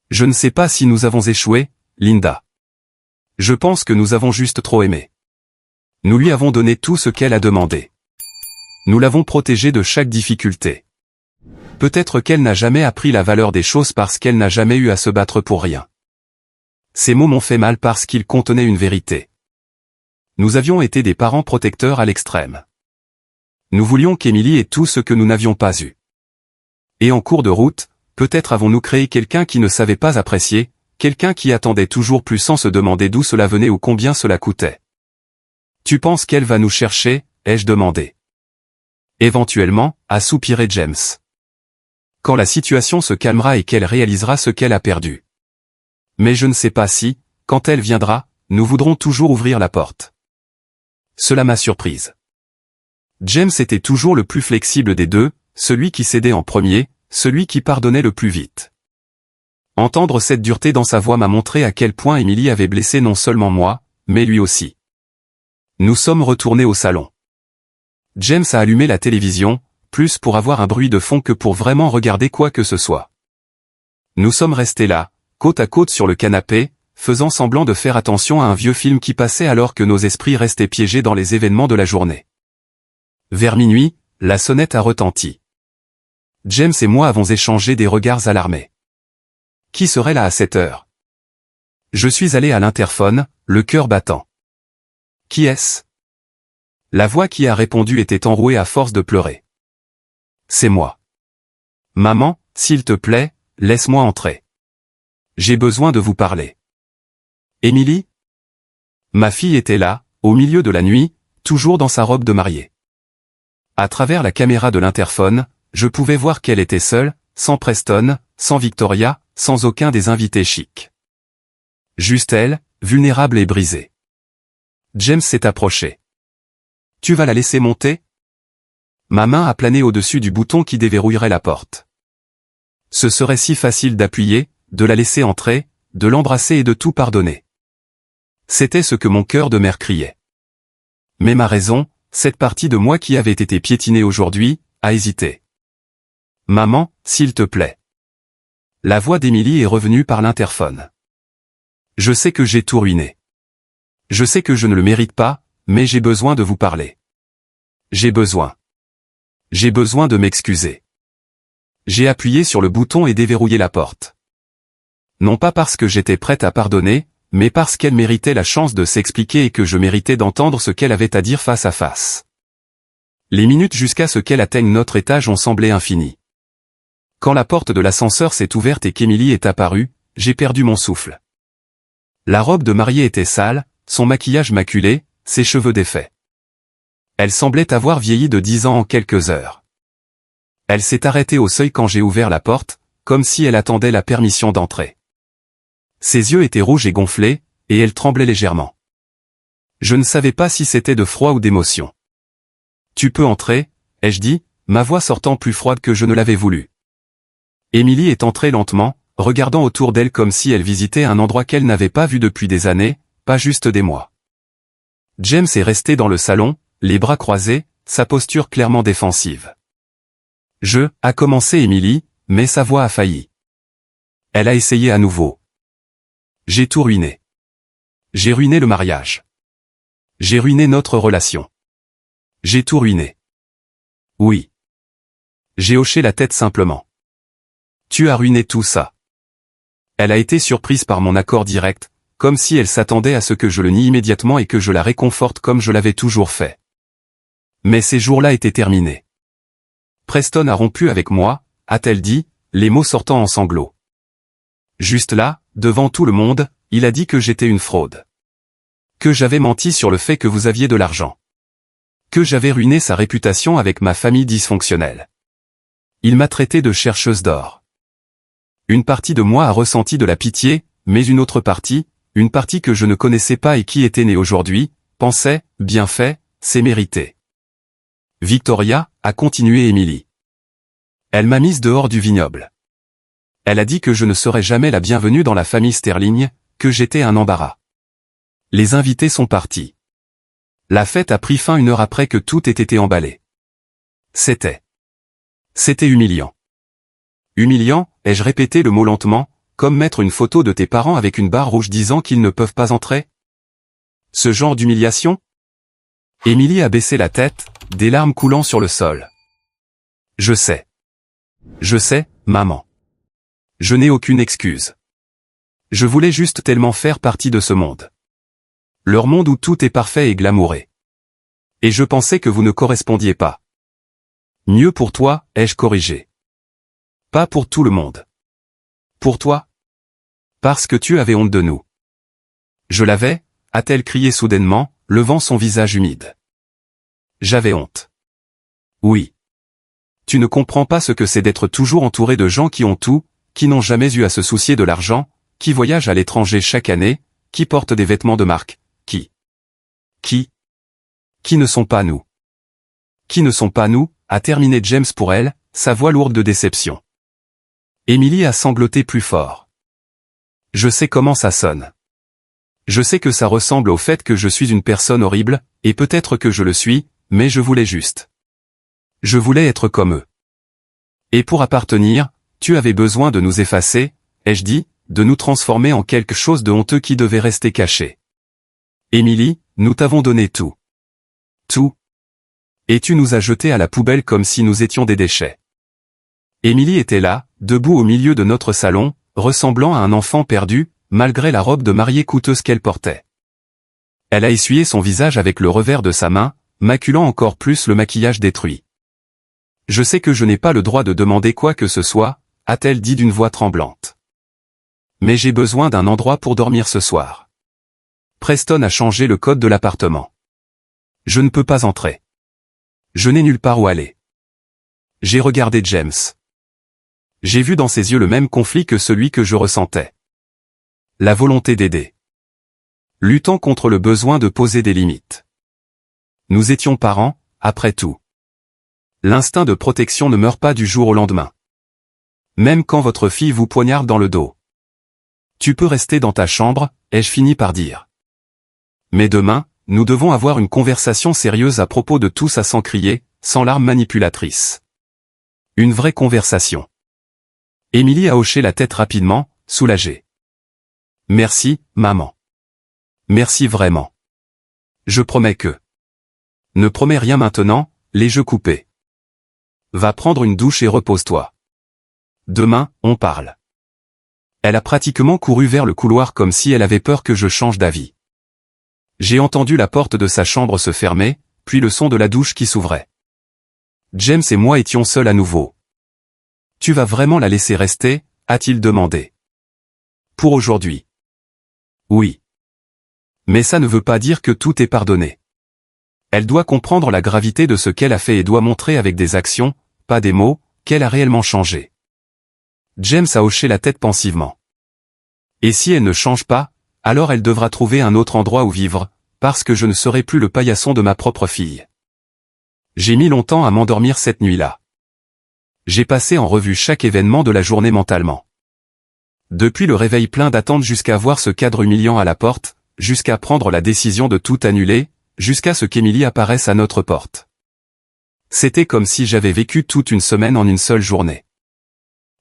Speaker 1: Je ne sais pas si nous avons échoué, Linda. Je pense que nous avons juste trop aimé. Nous lui avons donné tout ce qu'elle a demandé. Nous l'avons protégée de chaque difficulté. Peut-être qu'elle n'a jamais appris la valeur des choses parce qu'elle n'a jamais eu à se battre pour rien. Ces mots m'ont fait mal parce qu'ils contenaient une vérité. Nous avions été des parents protecteurs à l'extrême. Nous voulions qu'Émilie ait tout ce que nous n'avions pas eu. Et en cours de route, peut-être avons-nous créé quelqu'un qui ne savait pas apprécier, quelqu'un qui attendait toujours plus sans se demander d'où cela venait ou combien cela coûtait. Tu penses qu'elle va nous chercher, ai-je demandé. Éventuellement, a soupiré James. Quand la situation se calmera et qu'elle réalisera ce qu'elle a perdu. Mais je ne sais pas si, quand elle viendra, nous voudrons toujours ouvrir la porte. Cela m'a surprise. James était toujours le plus flexible des deux, celui qui cédait en premier, celui qui pardonnait le plus vite. Entendre cette dureté dans sa voix m'a montré à quel point Émilie avait blessé non seulement moi, mais lui aussi. Nous sommes retournés au salon. James a allumé la télévision, plus pour avoir un bruit de fond que pour vraiment regarder quoi que ce soit. Nous sommes restés là, côte à côte sur le canapé, faisant semblant de faire attention à un vieux film qui passait alors que nos esprits restaient piégés dans les événements de la journée. Vers minuit, la sonnette a retenti. James et moi avons échangé des regards alarmés. Qui serait là à cette heure? Je suis allé à l'interphone, le cœur battant. Qui est-ce? La voix qui a répondu était enrouée à force de pleurer. C'est moi. Maman, s'il te plaît, laisse-moi entrer. J'ai besoin de vous parler. Émilie? Ma fille était là, au milieu de la nuit, toujours dans sa robe de mariée. À travers la caméra de l'interphone, je pouvais voir qu'elle était seule, sans Preston, sans Victoria, sans aucun des invités chics. Juste elle, vulnérable et brisée. James s'est approché. Tu vas la laisser monter? Ma main a plané au-dessus du bouton qui déverrouillerait la porte. Ce serait si facile d'appuyer, de la laisser entrer, de l'embrasser et de tout pardonner. C'était ce que mon cœur de mère criait. Mais ma raison, cette partie de moi qui avait été piétinée aujourd'hui, a hésité. Maman, s'il te plaît. La voix d'Émilie est revenue par l'interphone. Je sais que j'ai tout ruiné. Je sais que je ne le mérite pas, mais j'ai besoin de vous parler. J'ai besoin de m'excuser. J'ai appuyé sur le bouton et déverrouillé la porte. Non pas parce que j'étais prête à pardonner, mais parce qu'elle méritait la chance de s'expliquer et que je méritais d'entendre ce qu'elle avait à dire face à face. Les minutes jusqu'à ce qu'elle atteigne notre étage ont semblé infinies. Quand la porte de l'ascenseur s'est ouverte et qu'Émilie est apparue, j'ai perdu mon souffle. La robe de mariée était sale, son maquillage maculé, ses cheveux défaits. Elle semblait avoir vieilli de 10 ans en quelques heures. Elle s'est arrêtée au seuil quand j'ai ouvert la porte, comme si elle attendait la permission d'entrer. Ses yeux étaient rouges et gonflés, et elle tremblait légèrement. Je ne savais pas si c'était de froid ou d'émotion. Tu peux entrer, ai-je dit, ma voix sortant plus froide que je ne l'avais voulu. Émilie est entrée lentement, regardant autour d'elle comme si elle visitait un endroit qu'elle n'avait pas vu depuis des années, pas juste des mois. James est resté dans le salon, les bras croisés, sa posture clairement défensive. A commencé Émilie, mais sa voix a failli. Elle a essayé à nouveau. J'ai tout ruiné. J'ai ruiné le mariage. J'ai ruiné notre relation. J'ai tout ruiné. Oui. J'ai hoché la tête simplement. Tu as ruiné tout ça. Elle a été surprise par mon accord direct, comme si elle s'attendait à ce que je le nie immédiatement et que je la réconforte comme je l'avais toujours fait. Mais ces jours-là étaient terminés. Preston a rompu avec moi, a-t-elle dit, les mots sortant en sanglots. Juste là, devant tout le monde, il a dit que j'étais une fraude. Que j'avais menti sur le fait que vous aviez de l'argent. Que j'avais ruiné sa réputation avec ma famille dysfonctionnelle. Il m'a traité de chercheuse d'or. Une partie de moi a ressenti de la pitié, mais une autre partie, une partie que je ne connaissais pas et qui était née aujourd'hui, pensait, bien fait, c'est mérité. Victoria, a continué Émilie. Elle m'a mise dehors du vignoble. Elle a dit que je ne serais jamais la bienvenue dans la famille Sterling, que j'étais un embarras. Les invités sont partis. La fête a pris fin 1 heure après que tout ait été emballé. C'était humiliant. Humiliant, ai-je répété le mot lentement, comme mettre une photo de tes parents avec une barre rouge disant qu'ils ne peuvent pas entrer? Ce genre d'humiliation? Émilie a baissé la tête, des larmes coulant sur le sol. Je sais. Je sais, maman. Je n'ai aucune excuse. Je voulais juste tellement faire partie de ce monde. Leur monde où tout est parfait et glamouré. Et je pensais que vous ne correspondiez pas. Mieux pour toi, ai-je corrigé. Pas pour tout le monde. Pour toi? Parce que tu avais honte de nous. Je l'avais, a-t-elle crié soudainement, levant son visage humide. J'avais honte. Oui. Tu ne comprends pas ce que c'est d'être toujours entouré de gens qui ont tout, qui n'ont jamais eu à se soucier de l'argent, qui voyagent à l'étranger chaque année, qui portent des vêtements de marque, qui ne sont pas nous. Qui ne sont pas nous, a terminé James pour elle, sa voix lourde de déception. Émilie a sangloté plus fort. Je sais comment ça sonne. Je sais que ça ressemble au fait que je suis une personne horrible, et peut-être que je le suis, mais je voulais juste. Je voulais être comme eux. Et pour appartenir, tu avais besoin de nous effacer, ai-je dit, de nous transformer en quelque chose de honteux qui devait rester caché. Émilie, nous t'avons donné tout. Tout. Et tu nous as jetés à la poubelle comme si nous étions des déchets. Émilie était là, debout au milieu de notre salon, ressemblant à un enfant perdu, malgré la robe de mariée coûteuse qu'elle portait. Elle a essuyé son visage avec le revers de sa main, maculant encore plus le maquillage détruit. Je sais que je n'ai pas le droit de demander quoi que ce soit, a-t-elle dit d'une voix tremblante. Mais j'ai besoin d'un endroit pour dormir ce soir. Preston a changé le code de l'appartement. Je ne peux pas entrer. Je n'ai nulle part où aller. J'ai regardé James. J'ai vu dans ses yeux le même conflit que celui que je ressentais. La volonté d'aider. Luttant contre le besoin de poser des limites. Nous étions parents, après tout. L'instinct de protection ne meurt pas du jour au lendemain. Même quand votre fille vous poignarde dans le dos. Tu peux rester dans ta chambre, ai-je fini par dire. Mais demain, nous devons avoir une conversation sérieuse à propos de tout ça sans crier, sans larmes manipulatrices. Une vraie conversation. Émilie a hoché la tête rapidement, soulagée. Merci, maman. Merci vraiment. Je promets que. Ne promets rien maintenant, les jeux coupés. Va prendre une douche et repose-toi. Demain, on parle. Elle a pratiquement couru vers le couloir comme si elle avait peur que je change d'avis. J'ai entendu la porte de sa chambre se fermer, puis le son de la douche qui s'ouvrait. James et moi étions seuls à nouveau. Tu vas vraiment la laisser rester, a-t-il demandé. Pour aujourd'hui. Oui. Mais ça ne veut pas dire que tout est pardonné. Elle doit comprendre la gravité de ce qu'elle a fait et doit montrer avec des actions, pas des mots, qu'elle a réellement changé. James a hoché la tête pensivement. Et si elle ne change pas, alors elle devra trouver un autre endroit où vivre, parce que je ne serai plus le paillasson de ma propre fille. J'ai mis longtemps à m'endormir cette nuit-là. J'ai passé en revue chaque événement de la journée mentalement. Depuis le réveil plein d'attente jusqu'à voir ce cadre humiliant à la porte, jusqu'à prendre la décision de tout annuler, jusqu'à ce qu'Émilie apparaisse à notre porte. C'était comme si j'avais vécu toute une semaine en une seule journée.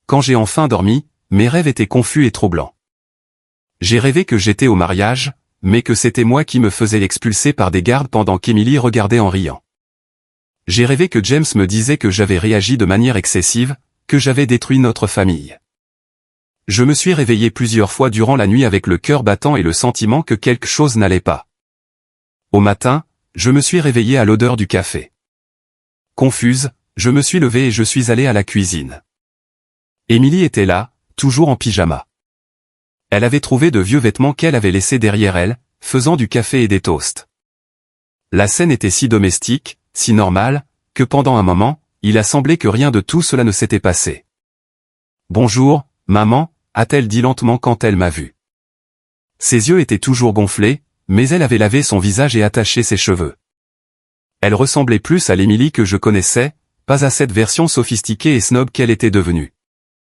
Speaker 1: Quand j'ai enfin dormi, mes rêves étaient confus et troublants. J'ai rêvé que j'étais au mariage, mais que c'était moi qui me faisais expulser par des gardes pendant qu'Émilie regardait en riant. J'ai rêvé que James me disait que j'avais réagi de manière excessive, que j'avais détruit notre famille. Je me suis réveillé plusieurs fois durant la nuit avec le cœur battant et le sentiment que quelque chose n'allait pas. Au matin, je me suis réveillé à l'odeur du café. Confuse, je me suis levé et je suis allé à la cuisine. Émilie était là, toujours en pyjama. Elle avait trouvé de vieux vêtements qu'elle avait laissés derrière elle, faisant du café et des toasts. La scène était si domestique, si normale, que pendant un moment, il a semblé que rien de tout cela ne s'était passé. « Bonjour, maman », a-t-elle dit lentement quand elle m'a vu. Ses yeux étaient toujours gonflés, mais elle avait lavé son visage et attaché ses cheveux. Elle ressemblait plus à l'Émilie que je connaissais, pas à cette version sophistiquée et snob qu'elle était devenue.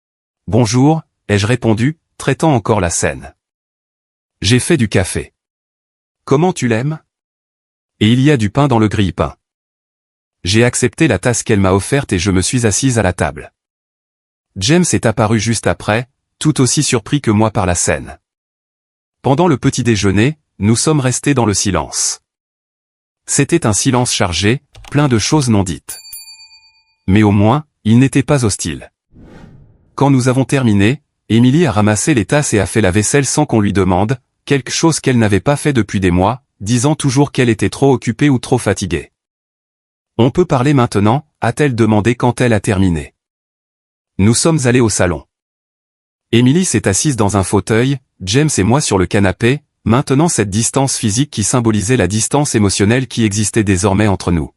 Speaker 1: « Bonjour », ai-je répondu, traitant encore la scène. « J'ai fait du café. Comment tu l'aimes ? Et il y a du pain dans le grille-pain. » J'ai accepté la tasse qu'elle m'a offerte et je me suis assise à la table. James est apparu juste après, tout aussi surpris que moi par la scène. Pendant le petit déjeuner, nous sommes restés dans le silence. C'était un silence chargé, plein de choses non dites. Mais au moins, il n'était pas hostile. Quand nous avons terminé, Émilie a ramassé les tasses et a fait la vaisselle sans qu'on lui demande, quelque chose qu'elle n'avait pas fait depuis des mois, disant toujours qu'elle était trop occupée ou trop fatiguée. On peut parler maintenant, a-t-elle demandé quand elle a terminé. Nous sommes allés au salon. Émilie s'est assise dans un fauteuil, James et moi sur le canapé, maintenant cette distance physique qui symbolisait la distance émotionnelle qui existait désormais entre nous.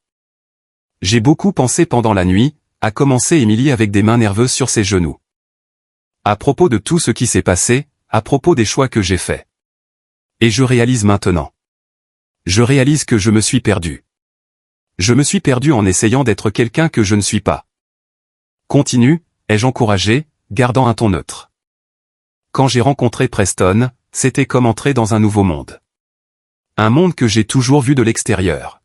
Speaker 1: J'ai beaucoup pensé pendant la nuit, a commencé Émilie avec des mains nerveuses sur ses genoux. À propos de tout ce qui s'est passé, à propos des choix que j'ai faits. Et je réalise maintenant. Je réalise que je me suis perdu. Je me suis perdu en essayant d'être quelqu'un que je ne suis pas. Continue, ai-je encouragé, gardant un ton neutre. Quand j'ai rencontré Preston, c'était comme entrer dans un nouveau monde. Un monde que j'ai toujours vu de l'extérieur.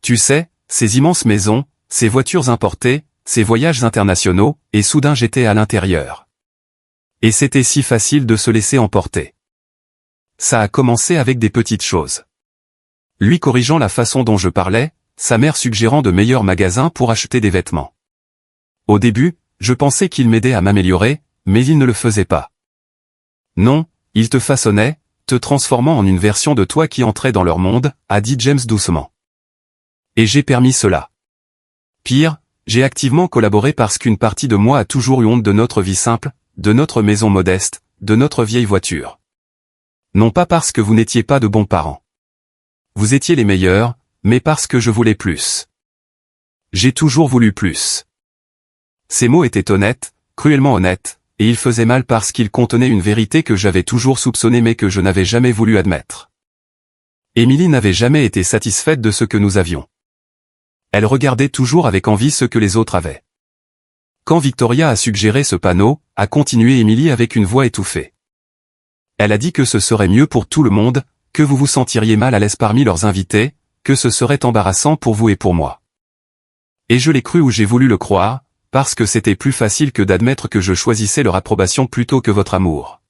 Speaker 1: Tu sais, ces immenses maisons, ces voitures importées, ces voyages internationaux, et soudain j'étais à l'intérieur. Et c'était si facile de se laisser emporter. Ça a commencé avec des petites choses. Lui corrigeant la façon dont je parlais, sa mère suggérant de meilleurs magasins pour acheter des vêtements. Au début, je pensais qu'il m'aidait à m'améliorer, mais il ne le faisait pas. Non, il te façonnait, te transformant en une version de toi qui entrait dans leur monde, a dit James doucement. Et j'ai permis cela. Pire, j'ai activement collaboré parce qu'une partie de moi a toujours eu honte de notre vie simple, de notre maison modeste, de notre vieille voiture. Non pas parce que vous n'étiez pas de bons parents. Vous étiez les meilleurs, mais parce que je voulais plus. J'ai toujours voulu plus. Ces mots étaient honnêtes, cruellement honnêtes, et ils faisaient mal parce qu'ils contenaient une vérité que j'avais toujours soupçonnée mais que je n'avais jamais voulu admettre. Émilie n'avait jamais été satisfaite de ce que nous avions. Elle regardait toujours avec envie ce que les autres avaient. Quand Victoria a suggéré ce panneau, a continué Émilie avec une voix étouffée. Elle a dit que ce serait mieux pour tout le monde, que vous vous sentiriez mal à l'aise parmi leurs invités, que ce serait embarrassant pour vous et pour moi. Et je l'ai cru ou j'ai voulu le croire, parce que c'était plus facile que d'admettre que je choisissais leur approbation plutôt que votre amour.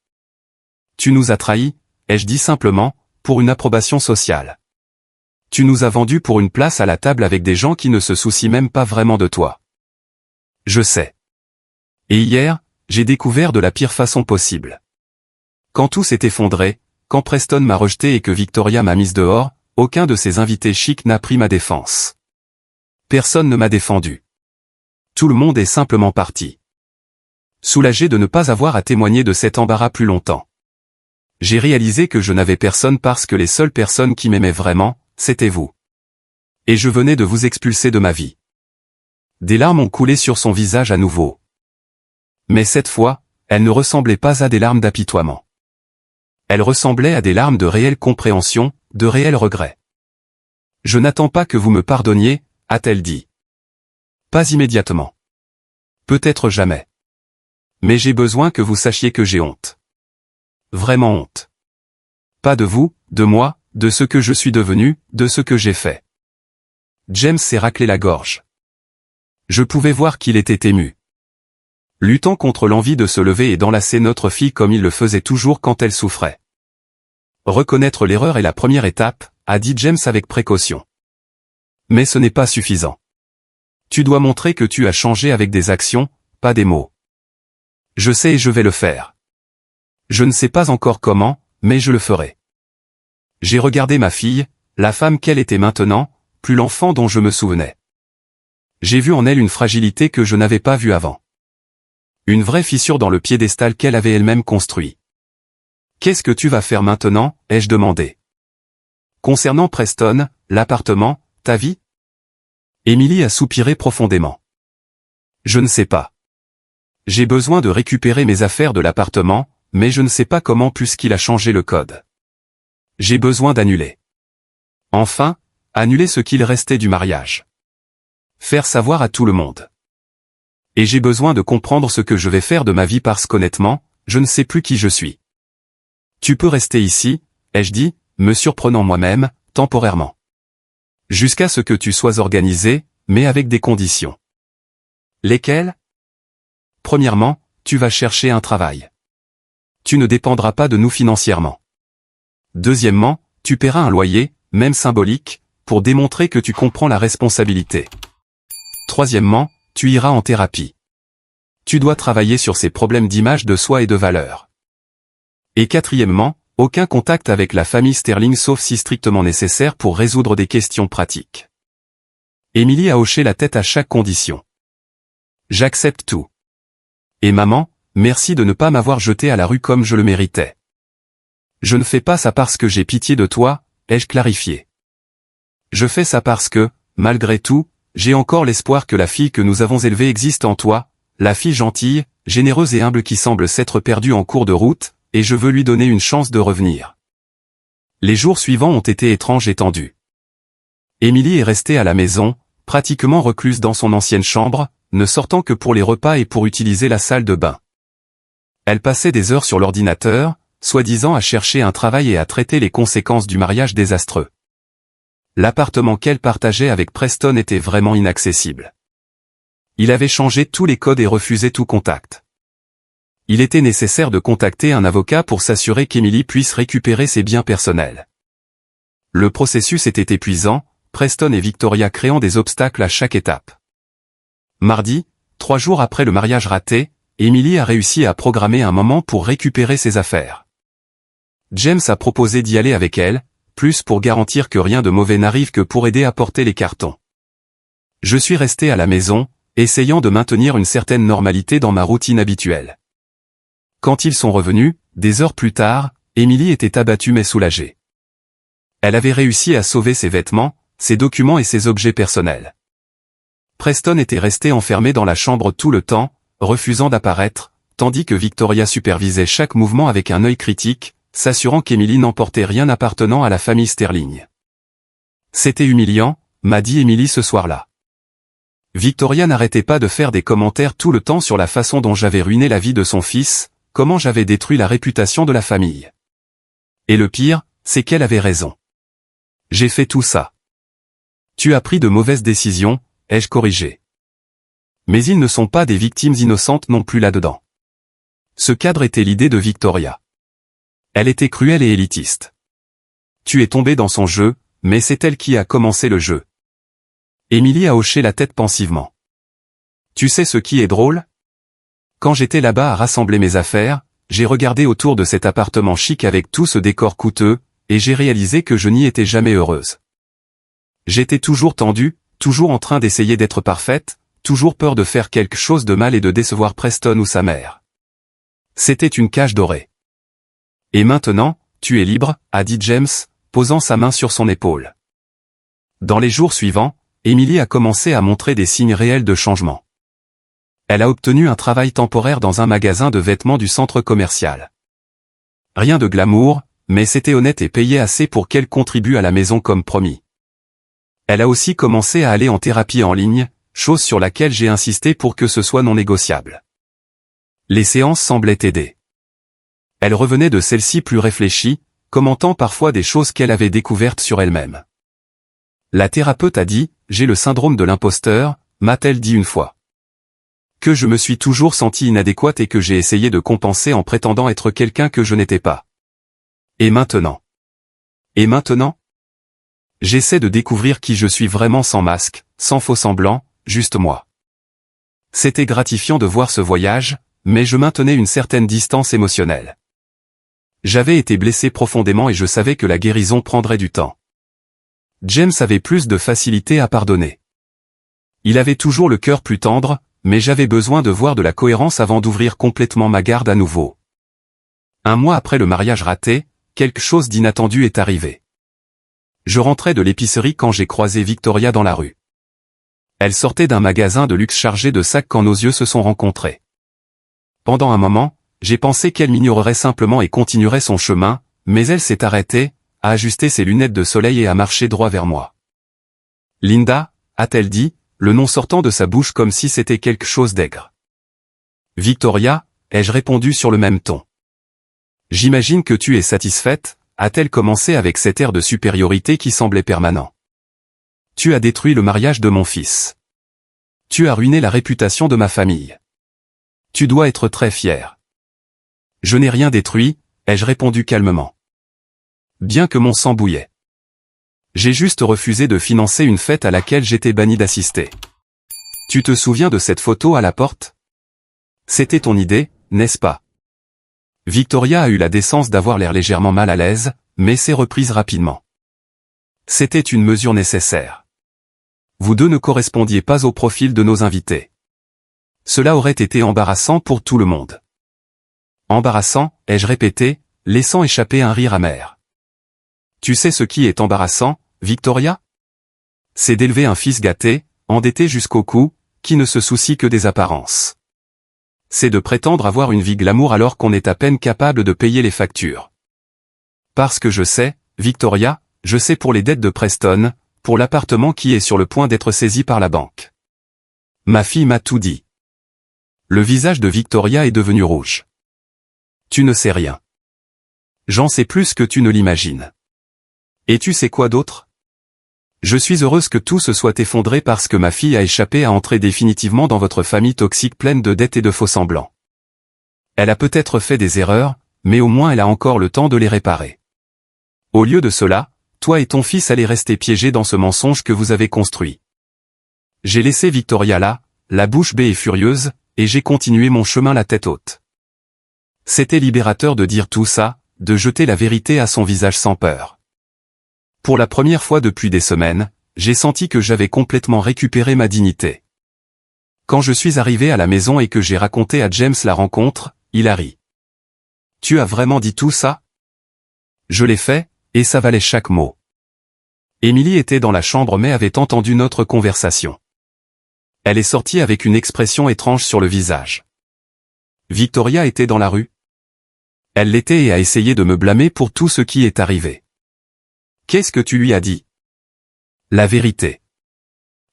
Speaker 1: Tu nous as trahis, ai-je dit simplement, pour une approbation sociale. Tu nous as vendus pour une place à la table avec des gens qui ne se soucient même pas vraiment de toi. Je sais. Et hier, j'ai découvert de la pire façon possible. Quand tout s'est effondré, quand Preston m'a rejeté et que Victoria m'a mise dehors, aucun de ses invités chics n'a pris ma défense. Personne ne m'a défendu. Tout le monde est simplement parti. Soulagé de ne pas avoir à témoigner de cet embarras plus longtemps. J'ai réalisé que je n'avais personne parce que les seules personnes qui m'aimaient vraiment, c'était vous. Et je venais de vous expulser de ma vie. Des larmes ont coulé sur son visage à nouveau. Mais cette fois, elles ne ressemblaient pas à des larmes d'apitoiement. Elles ressemblaient à des larmes de réelle compréhension, de réel regret. Je n'attends pas que vous me pardonniez, a-t-elle dit. Pas immédiatement. Peut-être jamais. Mais j'ai besoin que vous sachiez que j'ai honte. Vraiment honte. Pas de vous, de moi, de ce que je suis devenu, de ce que j'ai fait. James s'est raclé la gorge. Je pouvais voir qu'il était ému. Luttant contre l'envie de se lever et d'enlacer notre fille comme il le faisait toujours quand elle souffrait. Reconnaître l'erreur est la première étape, a dit James avec précaution. Mais ce n'est pas suffisant. Tu dois montrer que tu as changé avec des actions, pas des mots. Je sais et je vais le faire. Je ne sais pas encore comment, mais je le ferai. J'ai regardé ma fille, la femme qu'elle était maintenant, plus l'enfant dont je me souvenais. J'ai vu en elle une fragilité que je n'avais pas vue avant. Une vraie fissure dans le piédestal qu'elle avait elle-même construit. Qu'est-ce que tu vas faire maintenant, ai-je demandé. Concernant Preston, l'appartement, ta vie? Émilie a soupiré profondément. Je ne sais pas. J'ai besoin de récupérer mes affaires de l'appartement, mais je ne sais pas comment puisqu'il a changé le code. J'ai besoin d'annuler. Enfin, annuler ce qu'il restait du mariage. Faire savoir à tout le monde. Et j'ai besoin de comprendre ce que je vais faire de ma vie parce qu'honnêtement, je ne sais plus qui je suis. Tu peux rester ici, ai-je dit, me surprenant moi-même, temporairement. Jusqu'à ce que tu sois organisé, mais avec des conditions. Lesquelles? Premièrement, tu vas chercher un travail. Tu ne dépendras pas de nous financièrement. Deuxièmement, tu paieras un loyer, même symbolique, pour démontrer que tu comprends la responsabilité. Troisièmement, tu iras en thérapie. Tu dois travailler sur ces problèmes d'image de soi et de valeur. Et quatrièmement, aucun contact avec la famille Sterling sauf si strictement nécessaire pour résoudre des questions pratiques. Émilie a hoché la tête à chaque condition. J'accepte tout. Et maman, merci de ne pas m'avoir jeté à la rue comme je le méritais. Je ne fais pas ça parce que j'ai pitié de toi, ai-je clarifié. Je fais ça parce que, malgré tout, j'ai encore l'espoir que la fille que nous avons élevée existe en toi, la fille gentille, généreuse et humble qui semble s'être perdue en cours de route, et je veux lui donner une chance de revenir. Les jours suivants ont été étranges et tendus. Émilie est restée à la maison, pratiquement recluse dans son ancienne chambre, ne sortant que pour les repas et pour utiliser la salle de bain. Elle passait des heures sur l'ordinateur, soi-disant à chercher un travail et à traiter les conséquences du mariage désastreux. L'appartement qu'elle partageait avec Preston était vraiment inaccessible. Il avait changé tous les codes et refusé tout contact. Il était nécessaire de contacter un avocat pour s'assurer qu'Émilie puisse récupérer ses biens personnels. Le processus était épuisant, Preston et Victoria créant des obstacles à chaque étape. Mardi, 3 jours après le mariage raté, Émilie a réussi à programmer un moment pour récupérer ses affaires. James a proposé d'y aller avec elle, plus pour garantir que rien de mauvais n'arrive que pour aider à porter les cartons. Je suis resté à la maison, essayant de maintenir une certaine normalité dans ma routine habituelle. Quand ils sont revenus, des heures plus tard, Émilie était abattue mais soulagée. Elle avait réussi à sauver ses vêtements, ses documents et ses objets personnels. Preston était resté enfermé dans la chambre tout le temps, refusant d'apparaître, tandis que Victoria supervisait chaque mouvement avec un œil critique, s'assurant qu'Émilie n'emportait rien appartenant à la famille Sterling. C'était humiliant, m'a dit Émilie ce soir-là. Victoria n'arrêtait pas de faire des commentaires tout le temps sur la façon dont j'avais ruiné la vie de son fils, comment j'avais détruit la réputation de la famille. Et le pire, c'est qu'elle avait raison. J'ai fait tout ça. Tu as pris de mauvaises décisions, ai-je corrigé. Mais ils ne sont pas des victimes innocentes non plus là-dedans. Ce cadre était l'idée de Victoria. Elle était cruelle et élitiste. Tu es tombé dans son jeu, mais c'est elle qui a commencé le jeu. Émilie a hoché la tête pensivement. Tu sais ce qui est drôle? Quand j'étais là-bas à rassembler mes affaires, j'ai regardé autour de cet appartement chic avec tout ce décor coûteux, et j'ai réalisé que je n'y étais jamais heureuse. J'étais toujours tendue, toujours en train d'essayer d'être parfaite, toujours peur de faire quelque chose de mal et de décevoir Preston ou sa mère. C'était une cage dorée. Et maintenant, tu es libre, a dit James, posant sa main sur son épaule. Dans les jours suivants, Émilie a commencé à montrer des signes réels de changement. Elle a obtenu un travail temporaire dans un magasin de vêtements du centre commercial. Rien de glamour, mais c'était honnête et payé assez pour qu'elle contribue à la maison comme promis. Elle a aussi commencé à aller en thérapie en ligne, chose sur laquelle j'ai insisté pour que ce soit non négociable. Les séances semblaient aider. Elle revenait de celle-ci plus réfléchie, commentant parfois des choses qu'elle avait découvertes sur elle-même. La thérapeute a dit, « J'ai le syndrome de l'imposteur », m'a-t-elle dit une fois. Que je me suis toujours sentie inadéquate et que j'ai essayé de compenser en prétendant être quelqu'un que je n'étais pas. Et maintenant? Et maintenant? J'essaie de découvrir qui je suis vraiment sans masque, sans faux semblant, juste moi. C'était gratifiant de voir ce voyage, mais je maintenais une certaine distance émotionnelle. J'avais été blessé profondément et je savais que la guérison prendrait du temps. James avait plus de facilité à pardonner. Il avait toujours le cœur plus tendre, mais j'avais besoin de voir de la cohérence avant d'ouvrir complètement ma garde à nouveau. Un mois après le mariage raté, quelque chose d'inattendu est arrivé. Je rentrais de l'épicerie quand j'ai croisé Victoria dans la rue. Elle sortait d'un magasin de luxe chargé de sacs quand nos yeux se sont rencontrés. Pendant un moment, j'ai pensé qu'elle m'ignorerait simplement et continuerait son chemin, mais elle s'est arrêtée, a ajusté ses lunettes de soleil et a marché droit vers moi. « Linda » a-t-elle dit, le nom sortant de sa bouche comme si c'était quelque chose d'aigre. « Victoria » ai-je répondu sur le même ton. « J'imagine que tu es satisfaite » a-t-elle commencé avec cet air de supériorité qui semblait permanent. « Tu as détruit le mariage de mon fils. Tu as ruiné la réputation de ma famille. Tu dois être très fier. » Je n'ai rien détruit, ai-je répondu calmement. bien que mon sang bouillait. J'ai juste refusé de financer une fête à laquelle j'étais banni d'assister. Tu te souviens de cette photo à la porte? C'était ton idée, n'est-ce pas? Victoria a eu la décence d'avoir l'air légèrement mal à l'aise, mais s'est reprise rapidement. C'était une mesure nécessaire. Vous deux ne correspondiez pas au profil de nos invités. Cela aurait été embarrassant pour tout le monde. Embarrassant, ai-je répété, laissant échapper un rire amer. Tu sais ce qui est embarrassant, Victoria? C'est d'élever un fils gâté, endetté jusqu'au cou, qui ne se soucie que des apparences. C'est de prétendre avoir une vie glamour alors qu'on est à peine capable de payer les factures. Parce que je sais, Victoria, je sais pour les dettes de Preston, pour l'appartement qui est sur le point d'être saisi par la banque. Ma fille m'a tout dit. Le visage de Victoria est devenu rouge. Tu ne sais rien. J'en sais plus que tu ne l'imagines. Et tu sais quoi d'autre? Je suis heureuse que tout se soit effondré parce que ma fille a échappé à entrer définitivement dans votre famille toxique pleine de dettes et de faux-semblants. Elle a peut-être fait des erreurs, mais au moins elle a encore le temps de les réparer. Au lieu de cela, toi et ton fils allez rester piégés dans ce mensonge que vous avez construit. J'ai laissé Victoria là, la bouche bée et furieuse, et j'ai continué mon chemin la tête haute. C'était libérateur de dire tout ça, de jeter la vérité à son visage sans peur. Pour la première fois depuis des semaines, j'ai senti que j'avais complètement récupéré ma dignité. Quand je suis arrivé à la maison et que j'ai raconté à James la rencontre, il a ri. Tu as vraiment dit tout ça? Je l'ai fait, et ça valait chaque mot. Emily était dans la chambre mais avait entendu notre conversation. Elle est sortie avec une expression étrange sur le visage. Victoria était dans la rue? Elle l'était et a essayé de me blâmer pour tout ce qui est arrivé. Qu'est-ce que tu lui as dit? La vérité.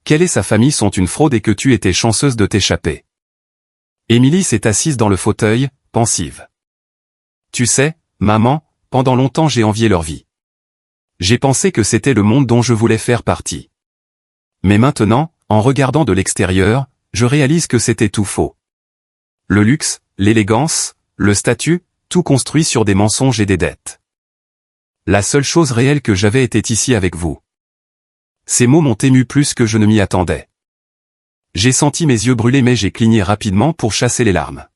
Speaker 1: Qu'elle et sa famille sont une fraude et que tu étais chanceuse de t'échapper. Emily s'est assise dans le fauteuil, pensive. Tu sais, maman, pendant longtemps j'ai envié leur vie. J'ai pensé que c'était le monde dont je voulais faire partie. Mais maintenant, en regardant de l'extérieur, je réalise que c'était tout faux. Le luxe, l'élégance, le statut, tout construit sur des mensonges et des dettes. La seule chose réelle que j'avais était ici avec vous. Ces mots m'ont ému plus que je ne m'y attendais. J'ai senti mes yeux brûler mais j'ai cligné rapidement pour chasser les larmes.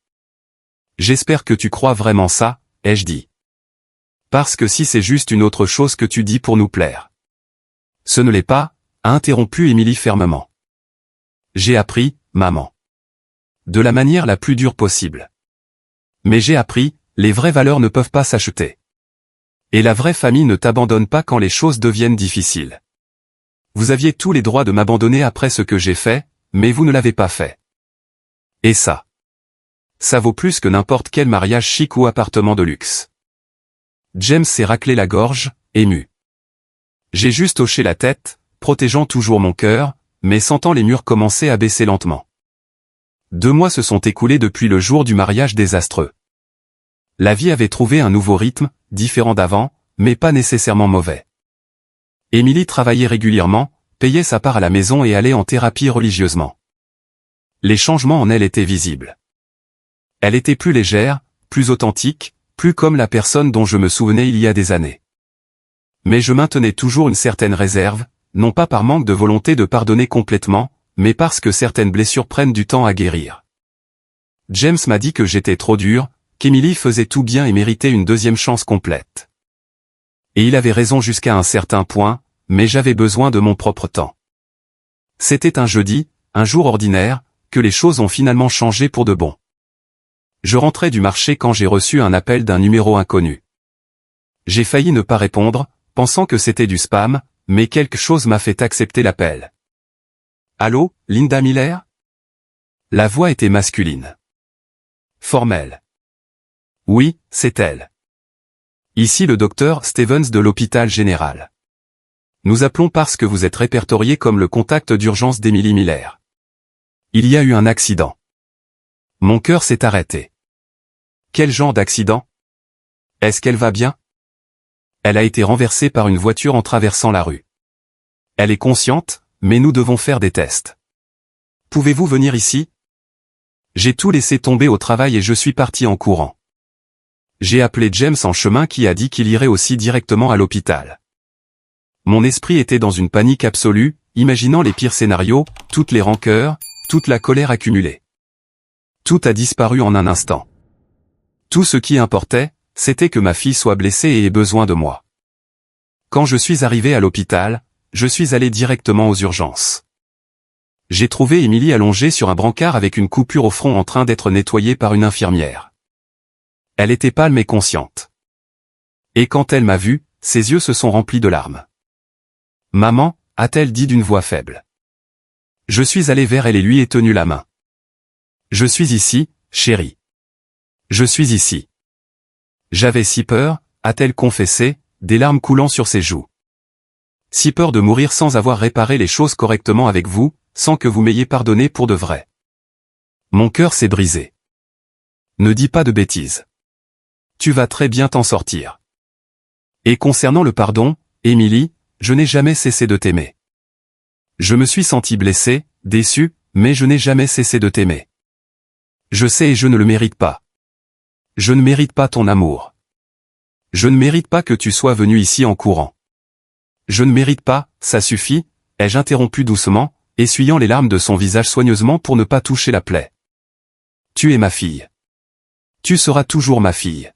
Speaker 1: J'espère que tu crois vraiment ça, ai-je dit. Parce que si c'est juste une autre chose que tu dis pour nous plaire. Ce ne l'est pas, a interrompu Emily fermement. J'ai appris, maman. De la manière la plus dure possible. Mais j'ai appris, les vraies valeurs ne peuvent pas s'acheter. Et la vraie famille ne t'abandonne pas quand les choses deviennent difficiles. Vous aviez tous les droits de m'abandonner après ce que j'ai fait, mais vous ne l'avez pas fait. Et ça vaut plus que n'importe quel mariage chic ou appartement de luxe. James s'est raclé la gorge, ému. J'ai juste hoché la tête, protégeant toujours mon cœur, mais sentant les murs commencer à baisser lentement. 2 mois se sont écoulés depuis le jour du mariage désastreux. La vie avait trouvé un nouveau rythme, différent d'avant, mais pas nécessairement mauvais. Emily travaillait régulièrement, payait sa part à la maison et allait en thérapie religieusement. Les changements en elle étaient visibles. Elle était plus légère, plus authentique, plus comme la personne dont je me souvenais il y a des années. Mais je maintenais toujours une certaine réserve, non pas par manque de volonté de pardonner complètement, mais parce que certaines blessures prennent du temps à guérir. James m'a dit que j'étais trop dur, qu'Emily faisait tout bien et méritait une deuxième chance complète. Et il avait raison jusqu'à un certain point, mais j'avais besoin de mon propre temps. C'était un jeudi, un jour ordinaire, que les choses ont finalement changé pour de bon. Je rentrais du marché quand j'ai reçu un appel d'un numéro inconnu. J'ai failli ne pas répondre, pensant que c'était du spam, mais quelque chose m'a fait accepter l'appel. Allô, Linda Miller? La voix était masculine. Formelle. Oui, c'est elle. Ici le docteur Stevens de l'hôpital général. Nous appelons parce que vous êtes répertorié comme le contact d'urgence d'Emily Miller. Il y a eu un accident. Mon cœur s'est arrêté. Quel genre d'accident? Est-ce qu'elle va bien? Elle a été renversée par une voiture en traversant la rue. Elle est consciente, mais nous devons faire des tests. Pouvez-vous venir ici? J'ai tout laissé tomber au travail et je suis parti en courant. J'ai appelé James en chemin qui a dit qu'il irait aussi directement à l'hôpital. Mon esprit était dans une panique absolue, imaginant les pires scénarios, toutes les rancœurs, toute la colère accumulée. Tout a disparu en un instant. Tout ce qui importait, c'était que ma fille soit blessée et ait besoin de moi. Quand je suis arrivé à l'hôpital, je suis allé directement aux urgences. J'ai trouvé Émilie allongée sur un brancard avec une coupure au front en train d'être nettoyée par une infirmière. Elle était pâle mais consciente. Et quand elle m'a vu, ses yeux se sont remplis de larmes. « Maman » a-t-elle dit d'une voix faible. Je suis allé vers elle et lui ai tenu la main. « Je suis ici, chérie. Je suis ici. » J'avais si peur, a-t-elle confessé, des larmes coulant sur ses joues. Si peur de mourir sans avoir réparé les choses correctement avec vous, sans que vous m'ayez pardonné pour de vrai. Mon cœur s'est brisé. Ne dis pas de bêtises. Tu vas très bien t'en sortir. Et concernant le pardon, Émilie, je n'ai jamais cessé de t'aimer. Je me suis senti blessé, déçu, mais je n'ai jamais cessé de t'aimer. Je sais et je ne le mérite pas. Je ne mérite pas ton amour. Je ne mérite pas que tu sois venu ici en courant. Je ne mérite pas, ça suffit, ai-je interrompu doucement, essuyant les larmes de son visage soigneusement pour ne pas toucher la plaie. Tu es ma fille. Tu seras toujours ma fille.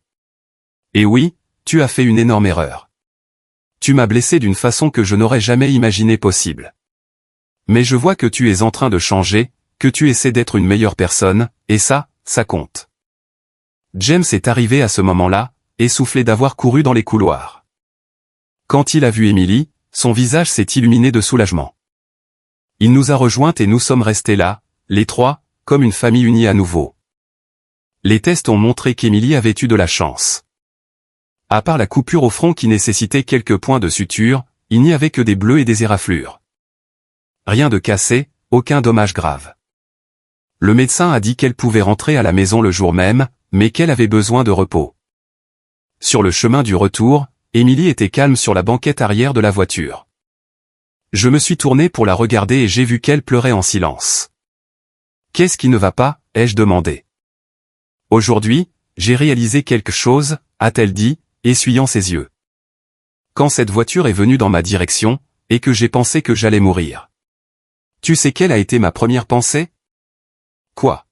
Speaker 1: Et oui, tu as fait une énorme erreur. Tu m'as blessé d'une façon que je n'aurais jamais imaginé possible. Mais je vois que tu es en train de changer, que tu essaies d'être une meilleure personne, et ça compte. James est arrivé à ce moment-là, essoufflé d'avoir couru dans les couloirs. Quand il a vu Émilie, son visage s'est illuminé de soulagement. Il nous a rejointes et nous sommes restés là, les trois, comme une famille unie à nouveau. Les tests ont montré qu'Émilie avait eu de la chance. À part la coupure au front qui nécessitait quelques points de suture, il n'y avait que des bleus et des éraflures. Rien de cassé, aucun dommage grave. Le médecin a dit qu'elle pouvait rentrer à la maison le jour même, mais qu'elle avait besoin de repos. Sur le chemin du retour, Émilie était calme sur la banquette arrière de la voiture. Je me suis tourné pour la regarder et j'ai vu qu'elle pleurait en silence. « Qu'est-ce qui ne va pas ?» ai-je demandé. « Aujourd'hui, j'ai réalisé quelque chose » a-t-elle dit, essuyant ses yeux. Quand cette voiture est venue dans ma direction, et que j'ai pensé que j'allais mourir. Tu sais quelle a été ma première pensée? Quoi?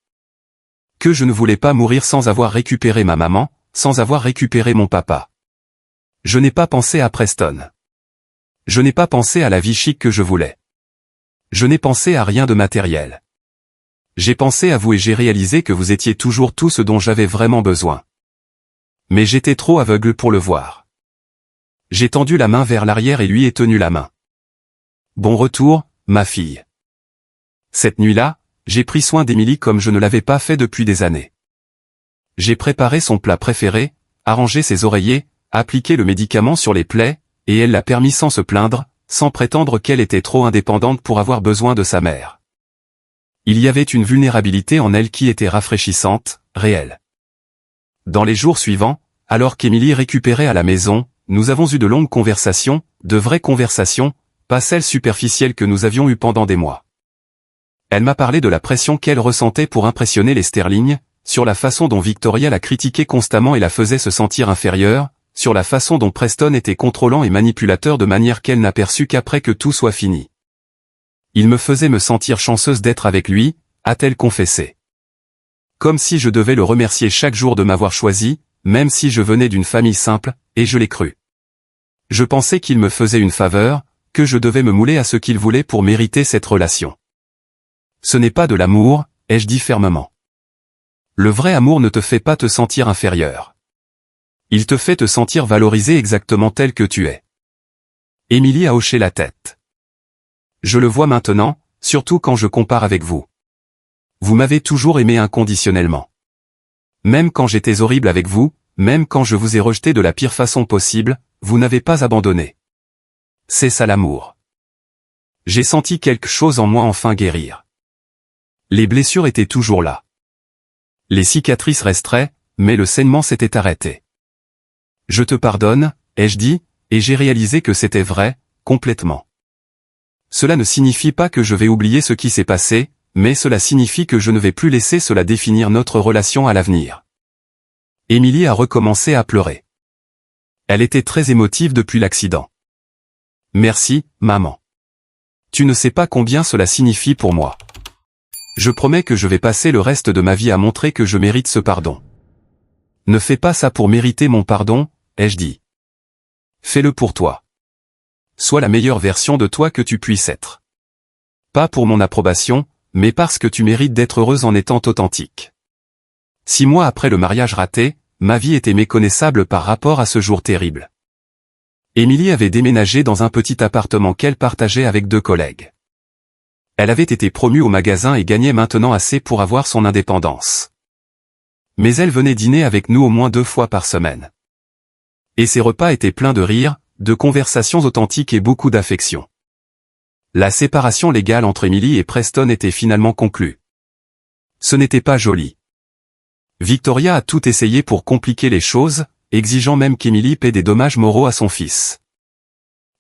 Speaker 1: Que je ne voulais pas mourir sans avoir récupéré ma maman, sans avoir récupéré mon papa. Je n'ai pas pensé à Preston. Je n'ai pas pensé à la vie chic que je voulais. Je n'ai pensé à rien de matériel. J'ai pensé à vous et j'ai réalisé que vous étiez toujours tout ce dont j'avais vraiment besoin. Mais j'étais trop aveugle pour le voir. J'ai tendu la main vers l'arrière et lui ai tenu la main. Bon retour, ma fille. Cette nuit-là, j'ai pris soin d'Émilie comme je ne l'avais pas fait depuis des années. J'ai préparé son plat préféré, arrangé ses oreillers, appliqué le médicament sur les plaies, et elle l'a permis sans se plaindre, sans prétendre qu'elle était trop indépendante pour avoir besoin de sa mère. Il y avait une vulnérabilité en elle qui était rafraîchissante, réelle. Dans les jours suivants, alors qu'Émilie récupérait à la maison, nous avons eu de longues conversations, de vraies conversations, pas celles superficielles que nous avions eues pendant des mois. Elle m'a parlé de la pression qu'elle ressentait pour impressionner les Sterling, sur la façon dont Victoria la critiquait constamment et la faisait se sentir inférieure, sur la façon dont Preston était contrôlant et manipulateur de manière qu'elle n'aperçut qu'après que tout soit fini. Il me faisait me sentir chanceuse d'être avec lui, a-t-elle confessé. Comme si je devais le remercier chaque jour de m'avoir choisi, même si je venais d'une famille simple, et je l'ai cru. Je pensais qu'il me faisait une faveur, que je devais me mouler à ce qu'il voulait pour mériter cette relation. Ce n'est pas de l'amour, ai-je dit fermement. Le vrai amour ne te fait pas te sentir inférieur. Il te fait te sentir valorisé exactement tel que tu es. Émilie a hoché la tête. Je le vois maintenant, surtout quand je compare avec vous. Vous m'avez toujours aimé inconditionnellement. Même quand j'étais horrible avec vous, même quand je vous ai rejeté de la pire façon possible, vous n'avez pas abandonné. C'est ça l'amour. J'ai senti quelque chose en moi enfin guérir. Les blessures étaient toujours là. Les cicatrices resteraient, mais le saignement s'était arrêté. Je te pardonne, ai-je dit, et j'ai réalisé que c'était vrai, complètement. Cela ne signifie pas que je vais oublier ce qui s'est passé, mais cela signifie que je ne vais plus laisser cela définir notre relation à l'avenir. Émilie a recommencé à pleurer. Elle était très émotive depuis l'accident. Merci, maman. Tu ne sais pas combien cela signifie pour moi. Je promets que je vais passer le reste de ma vie à montrer que je mérite ce pardon. Ne fais pas ça pour mériter mon pardon, ai-je dit. Fais-le pour toi. Sois la meilleure version de toi que tu puisses être. Pas pour mon approbation, mais parce que tu mérites d'être heureuse en étant authentique. 6 mois après le mariage raté, ma vie était méconnaissable par rapport à ce jour terrible. Émilie avait déménagé dans un petit appartement qu'elle partageait avec 2 collègues. Elle avait été promue au magasin et gagnait maintenant assez pour avoir son indépendance. Mais elle venait dîner avec nous au moins 2 fois par semaine. Et ses repas étaient pleins de rires, de conversations authentiques et beaucoup d'affection. La séparation légale entre Émilie et Preston était finalement conclue. Ce n'était pas joli. Victoria a tout essayé pour compliquer les choses, exigeant même qu'Émilie paie des dommages moraux à son fils.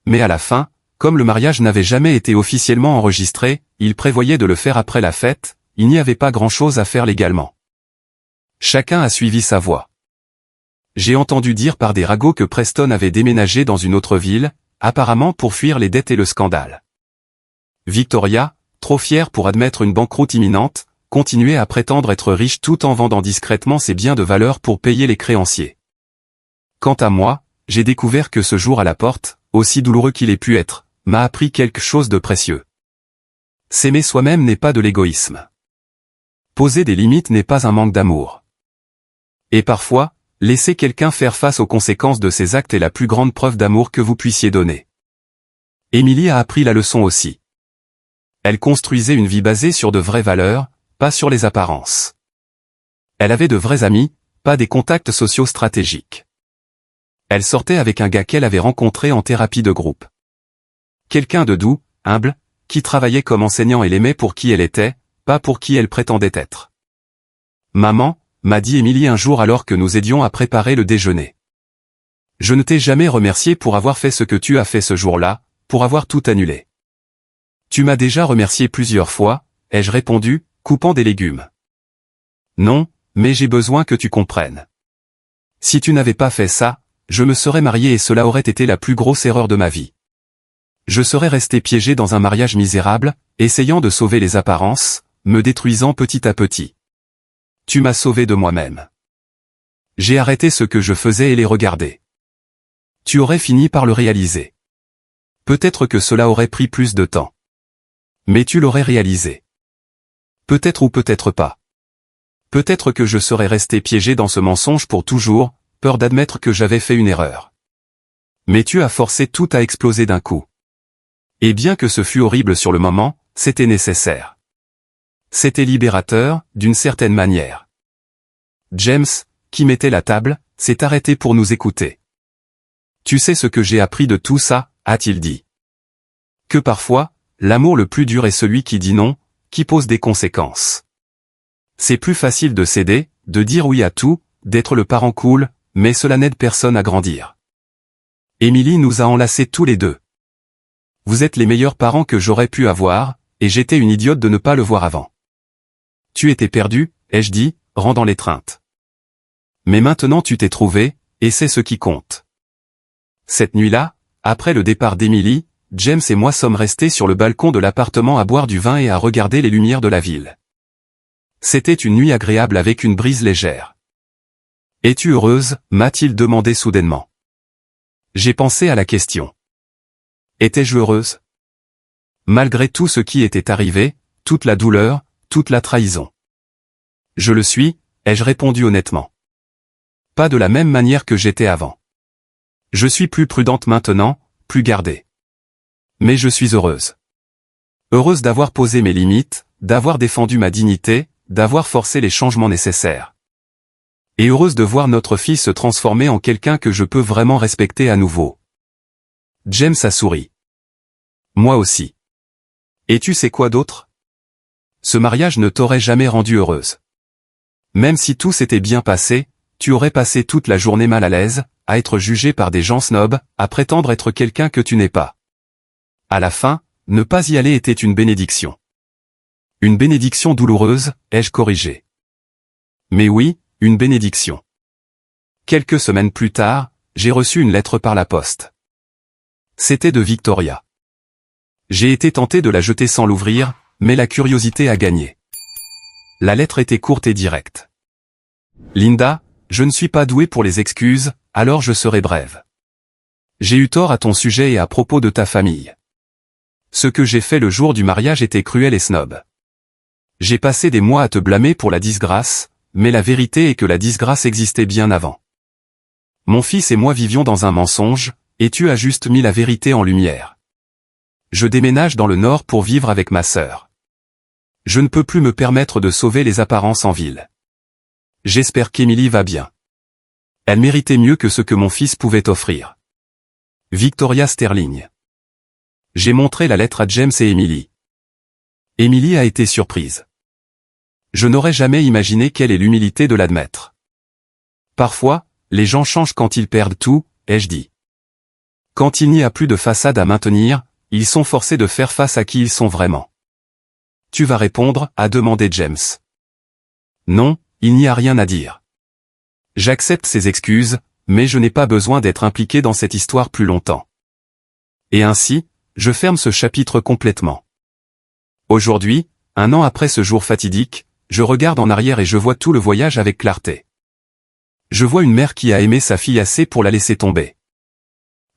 Speaker 1: Mais à la fin, comme le mariage n'avait jamais été officiellement enregistré, il prévoyait de le faire après la fête, il n'y avait pas grand-chose à faire légalement. Chacun a suivi sa voie. J'ai entendu dire par des ragots que Preston avait déménagé dans une autre ville, apparemment pour fuir les dettes et le scandale. Victoria, trop fière pour admettre une banqueroute imminente, continuait à prétendre être riche tout en vendant discrètement ses biens de valeur pour payer les créanciers. Quant à moi, j'ai découvert que ce jour à la porte, aussi douloureux qu'il ait pu être, m'a appris quelque chose de précieux. S'aimer soi-même n'est pas de l'égoïsme. Poser des limites n'est pas un manque d'amour. Et parfois, laisser quelqu'un faire face aux conséquences de ses actes est la plus grande preuve d'amour que vous puissiez donner. Émilie a appris la leçon aussi. Elle construisait une vie basée sur de vraies valeurs, pas sur les apparences. Elle avait de vrais amis, pas des contacts sociaux stratégiques. Elle sortait avec un gars qu'elle avait rencontré en thérapie de groupe. Quelqu'un de doux, humble, qui travaillait comme enseignant et l'aimait pour qui elle était, pas pour qui elle prétendait être. Maman, m'a dit Émilie un jour alors que nous aidions à préparer le déjeuner. Je ne t'ai jamais remercié pour avoir fait ce que tu as fait ce jour-là, pour avoir tout annulé. Tu m'as déjà remercié plusieurs fois, ai-je répondu, coupant des légumes. Non, mais j'ai besoin que tu comprennes. Si tu n'avais pas fait ça, je me serais marié et cela aurait été la plus grosse erreur de ma vie. Je serais resté piégé dans un mariage misérable, essayant de sauver les apparences, me détruisant petit à petit. Tu m'as sauvé de moi-même. J'ai arrêté ce que je faisais et les regarder. Tu aurais fini par le réaliser. Peut-être que cela aurait pris plus de temps. Mais tu l'aurais réalisé. Peut-être ou peut-être pas. Peut-être que je serais resté piégé dans ce mensonge pour toujours, peur d'admettre que j'avais fait une erreur. Mais tu as forcé tout à exploser d'un coup. Et bien que ce fût horrible sur le moment, c'était nécessaire. C'était libérateur, d'une certaine manière. James, qui mettait la table, s'est arrêté pour nous écouter. Tu sais ce que j'ai appris de tout ça, a-t-il dit. Que parfois, l'amour le plus dur est celui qui dit non, qui pose des conséquences. C'est plus facile de céder, de dire oui à tout, d'être le parent cool, mais cela n'aide personne à grandir. Émilie nous a enlacés tous les deux. Vous êtes les meilleurs parents que j'aurais pu avoir, et j'étais une idiote de ne pas le voir avant. Tu étais perdu, ai-je dit, rendant l'étreinte. Mais maintenant tu t'es trouvé, et c'est ce qui compte. Cette nuit-là, après le départ d'Émilie, James et moi sommes restés sur le balcon de l'appartement à boire du vin et à regarder les lumières de la ville. C'était une nuit agréable avec une brise légère. « Es-tu heureuse » m'a-t-il demandé soudainement. J'ai pensé à la question. Étais-je heureuse? Malgré tout ce qui était arrivé, toute la douleur, toute la trahison. Je le suis, ai-je répondu honnêtement. Pas de la même manière que j'étais avant. Je suis plus prudente maintenant, plus gardée. Mais je suis heureuse. Heureuse d'avoir posé mes limites, d'avoir défendu ma dignité, d'avoir forcé les changements nécessaires. Et heureuse de voir notre fille se transformer en quelqu'un que je peux vraiment respecter à nouveau. James a souri. Moi aussi. Et tu sais quoi d'autre? Ce mariage ne t'aurait jamais rendue heureuse. Même si tout s'était bien passé, tu aurais passé toute la journée mal à l'aise, à être jugé par des gens snobs, à prétendre être quelqu'un que tu n'es pas. À la fin, ne pas y aller était une bénédiction. Une bénédiction douloureuse, ai-je corrigé. Mais oui, une bénédiction. Quelques semaines plus tard, j'ai reçu une lettre par la poste. C'était de Victoria. J'ai été tenté de la jeter sans l'ouvrir, mais la curiosité a gagné. La lettre était courte et directe. Linda, je ne suis pas doué pour les excuses, alors je serai brève. J'ai eu tort à ton sujet et à propos de ta famille. Ce que j'ai fait le jour du mariage était cruel et snob. J'ai passé des mois à te blâmer pour la disgrâce, mais la vérité est que la disgrâce existait bien avant. Mon fils et moi vivions dans un mensonge, et tu as juste mis la vérité en lumière. Je déménage dans le nord pour vivre avec ma sœur. Je ne peux plus me permettre de sauver les apparences en ville. J'espère qu'Emily va bien. Elle méritait mieux que ce que mon fils pouvait offrir. Victoria Sterling. J'ai montré la lettre à James et Emily. Emily a été surprise. Je n'aurais jamais imaginé quelle est l'humilité de l'admettre. Parfois, les gens changent quand ils perdent tout, ai-je dit. Quand il n'y a plus de façade à maintenir, ils sont forcés de faire face à qui ils sont vraiment. Tu vas répondre, a demandé James. Non, il n'y a rien à dire. J'accepte ses excuses, mais je n'ai pas besoin d'être impliqué dans cette histoire plus longtemps. Et ainsi, je ferme ce chapitre complètement. Aujourd'hui, 1 an après ce jour fatidique, je regarde en arrière et je vois tout le voyage avec clarté. Je vois une mère qui a aimé sa fille assez pour la laisser tomber.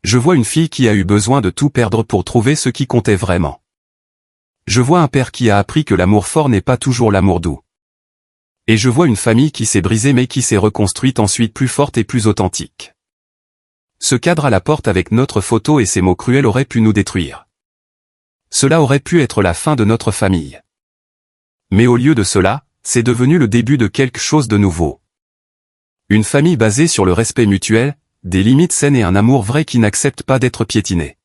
Speaker 1: Je vois une fille qui a eu besoin de tout perdre pour trouver ce qui comptait vraiment. Je vois un père qui a appris que l'amour fort n'est pas toujours l'amour doux. Et je vois une famille qui s'est brisée mais qui s'est reconstruite ensuite plus forte et plus authentique. Ce cadre à la porte avec notre photo et ces mots cruels aurait pu nous détruire. Cela aurait pu être la fin de notre famille. Mais au lieu de cela, c'est devenu le début de quelque chose de nouveau. Une famille basée sur le respect mutuel, des limites saines et un amour vrai qui n'accepte pas d'être piétiné.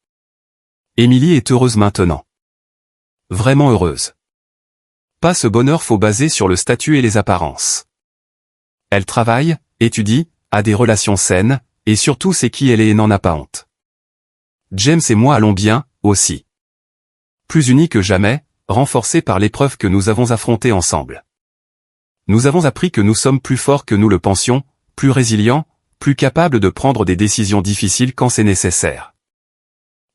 Speaker 1: Emily est heureuse maintenant. Vraiment heureuse. Pas ce bonheur faux basé sur le statut et les apparences. Elle travaille, étudie, a des relations saines, et surtout sait qui elle est et n'en a pas honte. James et moi allons bien, aussi. Plus unis que jamais, renforcés par l'épreuve que nous avons affrontée ensemble. Nous avons appris que nous sommes plus forts que nous le pensions, plus résilients, plus capables de prendre des décisions difficiles quand c'est nécessaire.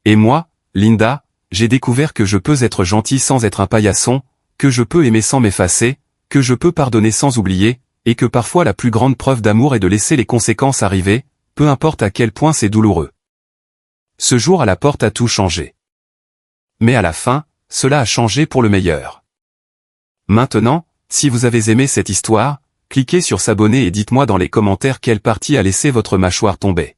Speaker 1: Et moi, Linda, j'ai découvert que je peux être gentil sans être un paillasson, que je peux aimer sans m'effacer, que je peux pardonner sans oublier, et que parfois la plus grande preuve d'amour est de laisser les conséquences arriver, peu importe à quel point c'est douloureux. Ce jour à la porte a tout changé. Mais à la fin, cela a changé pour le meilleur. Maintenant, si vous avez aimé cette histoire, cliquez sur s'abonner et dites-moi dans les commentaires quelle partie a laissé votre mâchoire tomber.